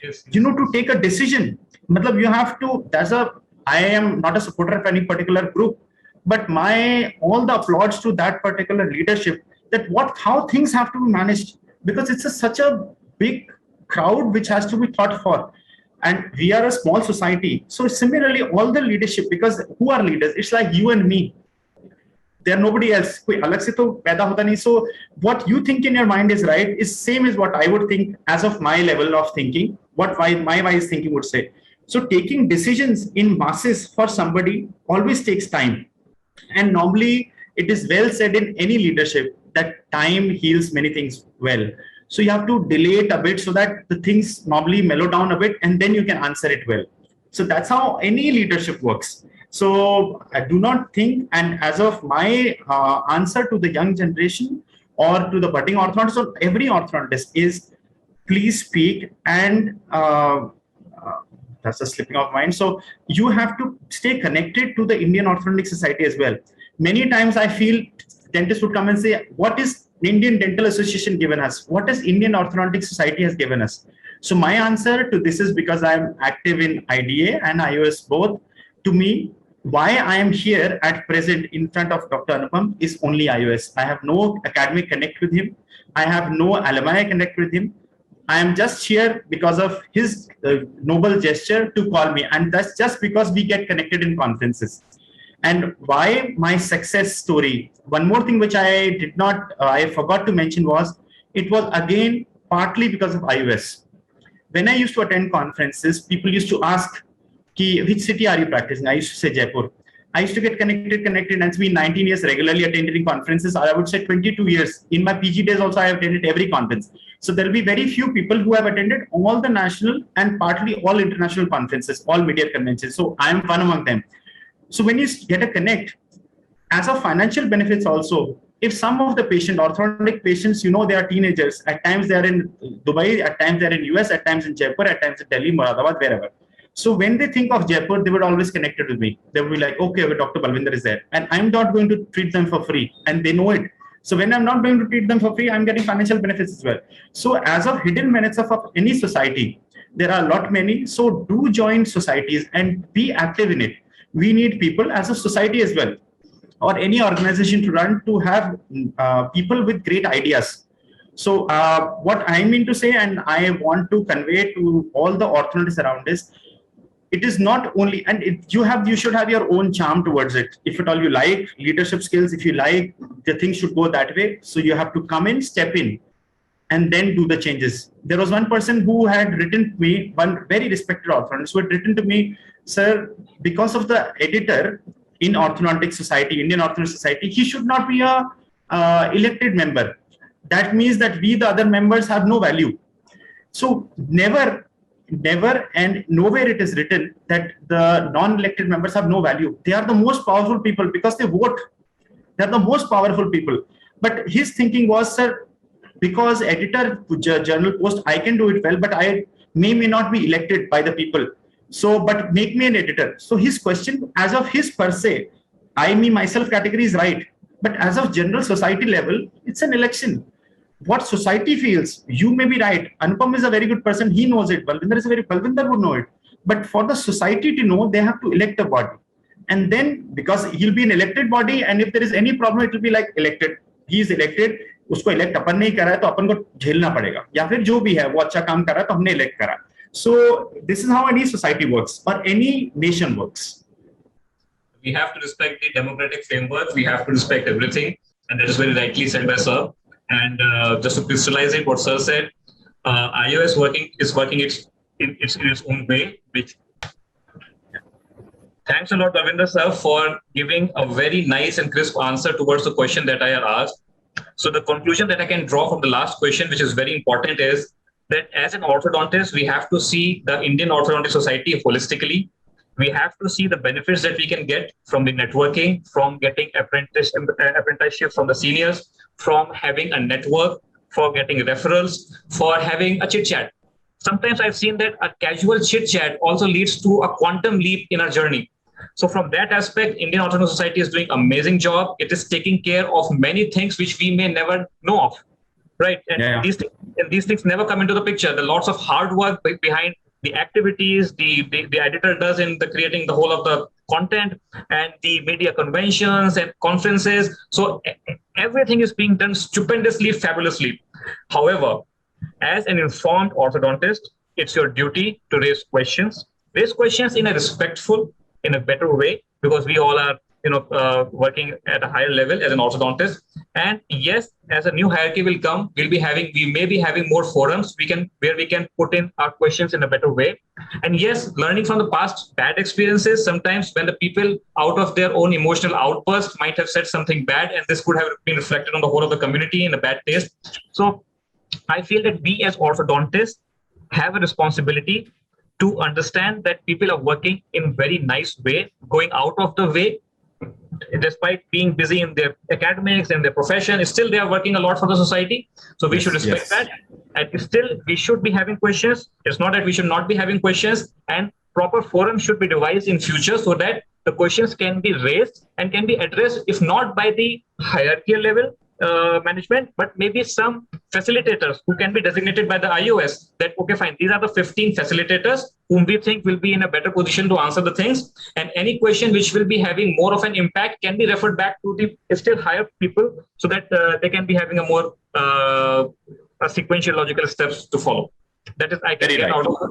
Speaker 1: Yes.
Speaker 3: To take a decision. You have to, I am not a supporter of any particular group, but all the applauds to that particular leadership, that how things have to be managed, because it's such a big crowd which has to be thought for. And we are a small society. So similarly, all the leadership, because who are leaders? It's like you and me. There nobody else. So what you think in your mind is right is same as what I would think as of my level of thinking, what my wise thinking would say. So taking decisions in masses for somebody always takes time. And normally it is well said in any leadership that time heals many things well. So you have to delay it a bit so that the things normally mellow down a bit and then you can answer it well. So that's how any leadership works. So I do not think, and as of my answer to the young generation or to the budding orthodontist or every orthodontist is, please speak, and that's a slipping of mind. So you have to stay connected to the Indian Orthodontic Society as well. Many times I feel dentists would come and say, what is Indian Dental Association given us? What is Indian Orthodontic Society has given us? So my answer to this is, because I'm active in IDA and iOS both, to me, why I am here at present in front of Dr. Anupam is only iOS. I have no academic connect with him. I have no alumni connect with him. I am just here because of his noble gesture to call me. And that's just because we get connected in conferences. And why my success story? One more thing which I forgot to mention was, it was again partly because of iOS. When I used to attend conferences, people used to ask, which city are you practicing? I used to say Jaipur. I used to get connected, and it's been 19 years regularly attending conferences. I would say 22 years. In my PG days also, I have attended every conference. So there will be very few people who have attended all the national and partly all international conferences, all media conventions. So I am one among them. So when you get a connect, as of financial benefits also, if some of the orthodontic patients, they are teenagers, at times they are in Dubai, at times they are in US, at times in Jaipur, at times in Delhi, Moradabad, wherever. So when they think of Jaipur, they would always connect it with me. They would be like, okay, Dr. Balvinder is there. And I'm not going to treat them for free. And they know it. So when I'm not going to treat them for free, I'm getting financial benefits as well. So as of hidden benefits of any society, there are a lot many. So do join societies and be active in it. We need people as a society as well, or any organization to run, to have people with great ideas. So what I mean to say, and I want to convey to all the orthodontists around is, it is not only, and you should have your own charm towards it. If at all you like leadership skills, if you like the things should go that way, so you have to come in, step in, and then do the changes. There was one person who had written to me, one very respected orthodontist who had written to me, sir, because of the editor in Orthodontic Society, Indian Orthodontic Society, he should not be a elected member. That means that we, the other members, have no value. So never and nowhere it is written that the non-elected members have no value. They are the most powerful people because they vote. They are the most powerful people. But his thinking was, sir, because editor journal post, I can do it well, but I may not be elected by the people. So, but make me an editor. So his question, as of his per se, I, me, myself category is right. But as of general society level, it's an election. What society feels, you may be right. Anupam is a very good person. He knows it. Balvindar would know it. But for the society to know, they have to elect a body. And then, because he'll be an elected body, and if there is any problem, it will be like elected. He is elected. उसको elect अपन नहीं करा है तो अपन को झेलना पड़ेगा या फिर जो भी है वो अच्छा काम कर रहा है तो हमने elect करा. So this is how any society works or any nation works.
Speaker 1: We have to respect the democratic framework. We have to respect everything, and that is very rightly said by Sir. And just to crystallize it, what Sir said, iOS is working in its own way. Thanks a lot, Balvinder Sir, for giving a very nice and crisp answer towards the question that I had asked. So the conclusion that I can draw from the last question, which is very important, is that as an orthodontist, we have to see the Indian Orthodontic Society holistically. We have to see the benefits that we can get from the networking, from getting apprenticeship from the seniors, from having a network, for getting referrals, for having a chit chat. Sometimes I've seen that a casual chit chat also leads to a quantum leap in our journey. So from that aspect, Indian Orthodontic Society is doing an amazing job. It is taking care of many things which we may never know of, right? And these things never come into the picture. There are lots of hard work behind the activities the editor does in the creating the whole of the content and the media conventions and conferences. So everything is being done stupendously, fabulously. However, as an informed orthodontist, it's your duty to raise questions in a respectful, in a better way, because we all are working at a higher level as an orthodontist. And yes, as a new hierarchy will come, we may be having more forums where we can put in our questions in a better way. And yes, learning from the past bad experiences, sometimes when the people out of their own emotional outburst might have said something bad, and this could have been reflected on the whole of the community in a bad taste. So I feel that we as orthodontists have a responsibility to understand that people are working in a very nice way, going out of the way, despite being busy in their academics and their profession, still they are working a lot for the society. So we should respect that. And still we should be having questions. It's not that we should not be having questions, and proper forums should be devised in future so that the questions can be raised and can be addressed, if not by the hierarchical level management, but maybe some facilitators who can be designated by the iOS that, okay, fine, these are the 15 facilitators whom we think will be in a better position to answer the things. And any question which will be having more of an impact can be referred back to the still higher people so that they can be having a more a sequential logical steps to follow. That is, I can
Speaker 3: Very
Speaker 1: get
Speaker 3: right.
Speaker 1: out of it.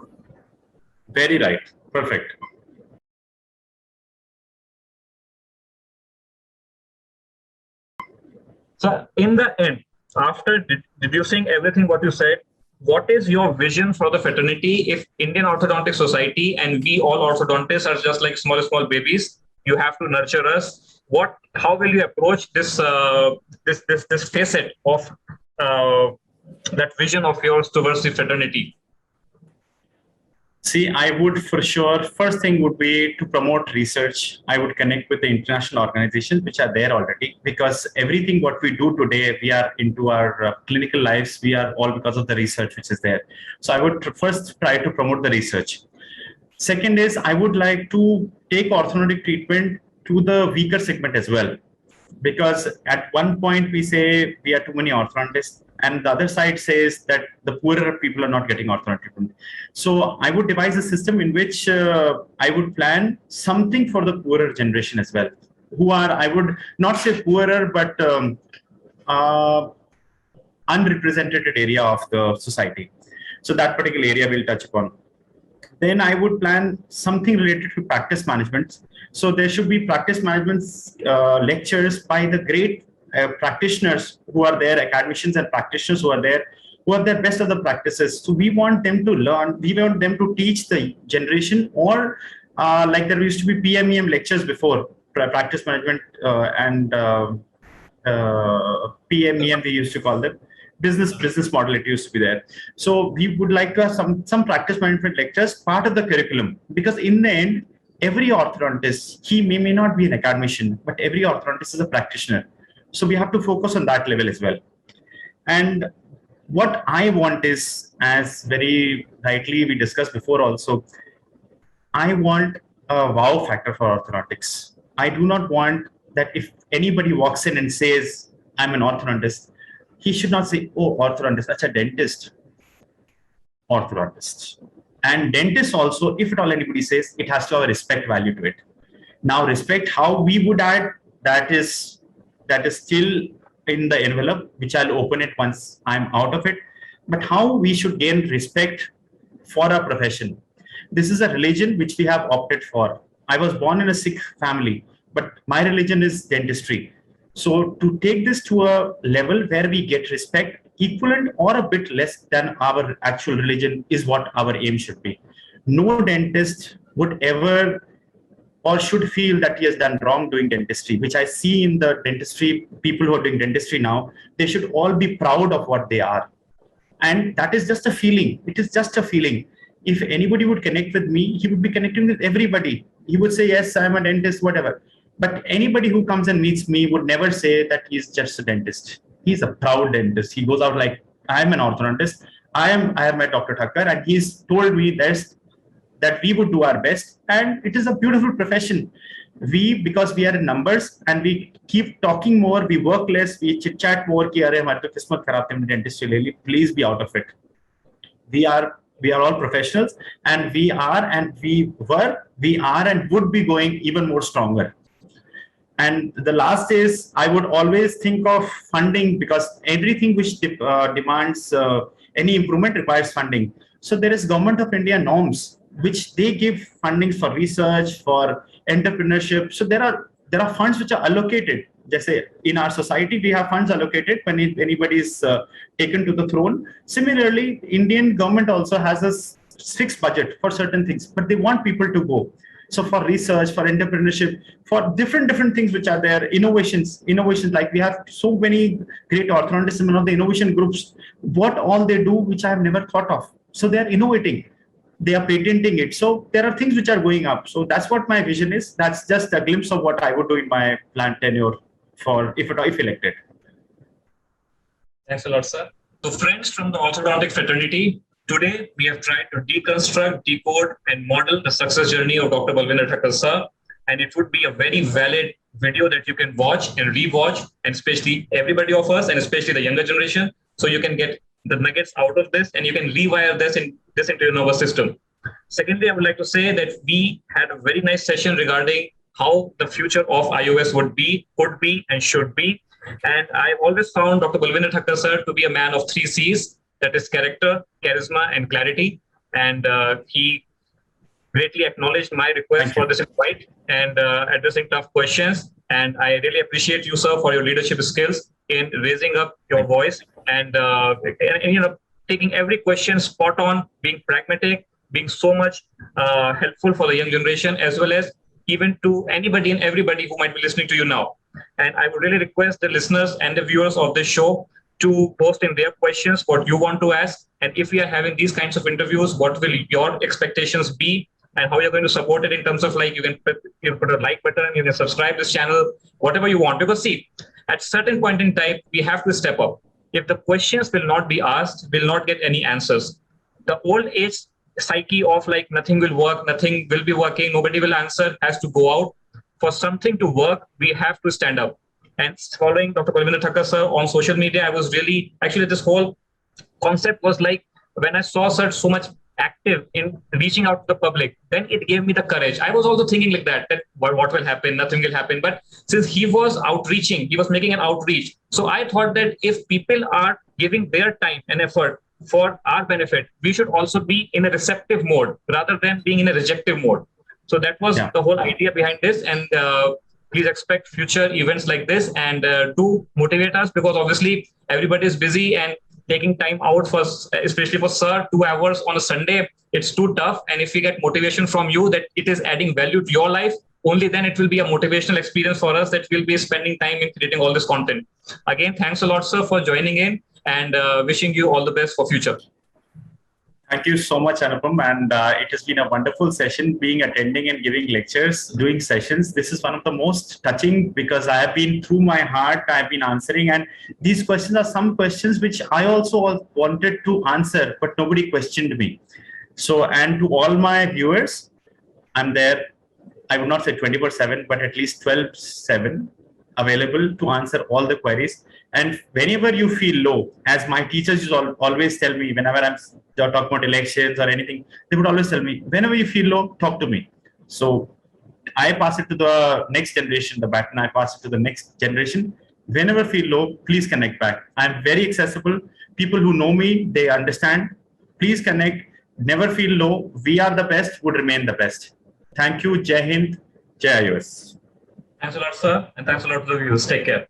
Speaker 3: Very right. Perfect.
Speaker 1: So in the end, after deducing everything what you said, what is your vision for the fraternity if Indian Orthodontic Society and we all orthodontists are just like small babies? You have to nurture us. How will you approach this facet of that vision of yours towards the fraternity?
Speaker 3: See, I would for sure, first thing would be to promote research. I would connect with the international organizations which are there already, because everything what we do today, we are into our clinical lives, we are all because of the research which is there. So I would first try to promote the research. Second is, I would like to take orthodontic treatment to the weaker segment as well. Because at one point we say we are too many orthodontists, and the other side says that the poorer people are not getting orthodontic treatment. So I would devise a system in which I would plan something for the poorer generation as well, who are, I would not say poorer, but unrepresented area of the society. So that particular area we'll touch upon. Then I would plan something related to practice management. So there should be practice management lectures by the great practitioners who are there, academicians and practitioners who are there, who have their best of the practices. So we want them to learn, we want them to teach the generation, or like there used to be PMEM lectures before, practice management and PMEM we used to call them. Business model, it used to be there. So we would like to have some practice management lectures part of the curriculum, because in the end, every orthodontist, he may not be an academician, but every orthodontist is a practitioner. So we have to focus on that level as well. And what I want is, as very rightly we discussed before also, I want a wow factor for orthodontics. I do not want that if anybody walks in and says, I'm an orthodontist, he should not say, oh, orthodontist, that's a dentist. Orthodontist. And dentist also, if at all anybody says, it has to have a respect value to it. Now, respect, how we would add, that is still in the envelope, which I'll open it once I'm out of it. But how we should gain respect for our profession. This is a religion which we have opted for. I was born in a Sikh family, but my religion is dentistry. So to take this to a level where we get respect equivalent or a bit less than our actual religion is what our aim should be. No dentist would ever or should feel that he has done wrong doing dentistry, which I see in the dentistry, people who are doing dentistry now, they should all be proud of what they are. And that is just a feeling. It is just a feeling. If anybody would connect with me, he would be connecting with everybody. He would say, yes, I'm a dentist, whatever. But anybody who comes and meets me would never say that he's just a dentist. He's a proud dentist. He goes out like, I'm an orthodontist. I have met Dr. Thakkar, and he's told me that we would do our best. And it is a beautiful profession. Because we are in numbers and we keep talking more, we work less, we chit chat more, ki, Arey, hamari to kismat kharab thi, dentistry, please be out of it. We are all professionals, and we are and would be going even more stronger. And the last is, I would always think of funding, because everything which demands any improvement requires funding. So there is Government of India norms, which they give funding for research, for entrepreneurship. So there are funds which are allocated. Just say in our society, we have funds allocated when anybody is taken to the throne. Similarly, Indian government also has a fixed budget for certain things, but they want people to go. So for research, for entrepreneurship, for different things which are there, innovations like we have so many great orthodontists in one of the innovation groups, what all they do, which I have never thought of. So they are innovating, they are patenting it. So there are things which are going up. So that's what my vision is. That's just a glimpse of what I would do in my planned tenure for if elected.
Speaker 1: Thanks a lot, sir. So friends from the orthodontic fraternity, today, we have tried to deconstruct, decode, and model the success journey of Dr. Balvinder Thakkar sir. And it would be a very valid video that you can watch and rewatch, and especially everybody of us, and especially the younger generation. So you can get the nuggets out of this, and you can rewire this into your nervous system. Secondly, I would like to say that we had a very nice session regarding how the future of iOS could be, and should be. And I've always found Dr. Balvinder Thakkar sir to be a man of 3 C's, that is character, charisma, and clarity. And he greatly acknowledged my request for this invite and addressing tough questions. And I really appreciate you, sir, for your leadership skills in raising up your voice and taking every question spot on, being pragmatic, being so much helpful for the young generation, as well as even to anybody and everybody who might be listening to you now. And I would really request the listeners and the viewers of this show to post in their questions what you want to ask. And if we are having these kinds of interviews, what will your expectations be? And how you're going to support it in terms of like, you can put a like button, you can subscribe this channel, whatever you want. Because see, at certain point in time, we have to step up. If the questions will not be asked, will not get any answers. The old age psyche of like nothing will work, nothing will be working, nobody will answer has to go out. For something to work, we have to stand up. And following Dr. Balvinder Thakkar sir on social media, I was really, actually this whole concept was like, when I saw sir so much active in reaching out to the public, then it gave me the courage. I was also thinking like that what will happen, nothing will happen. But since he was outreaching, he was making an outreach. So I thought that if people are giving their time and effort for our benefit, we should also be in a receptive mode rather than being in a rejective mode. So that was the whole idea behind this. And please expect future events like this and do motivate us, because obviously everybody is busy and taking time out for, especially for sir, 2 hours on a Sunday, it's too tough. And if we get motivation from you that it is adding value to your life, only then it will be a motivational experience for us that we'll be spending time in creating all this content. Again, thanks a lot, sir, for joining in and wishing you all the best for future.
Speaker 3: Thank you so much, Anupam. And it has been a wonderful session, attending and giving lectures, doing sessions. This is one of the most touching because I have been through my heart, I have been answering. And these questions are some questions which I also wanted to answer, but nobody questioned me. So, and to all my viewers, I'm there, I would not say 24/7, but at least 12/7 available to answer all the queries. And whenever you feel low, as my teachers always tell me, whenever I'm talking about elections or anything, they would always tell me, whenever you feel low, talk to me. So I pass it to the next generation, the baton, I pass it to the next generation. Whenever feel low, please connect back. I'm very accessible. People who know me, they understand. Please connect. Never feel low. We are the best, would remain the best. Thank you. Jai Hind. Jai IOS.
Speaker 1: Thanks a lot, sir. And thanks a lot to the viewers. Take care.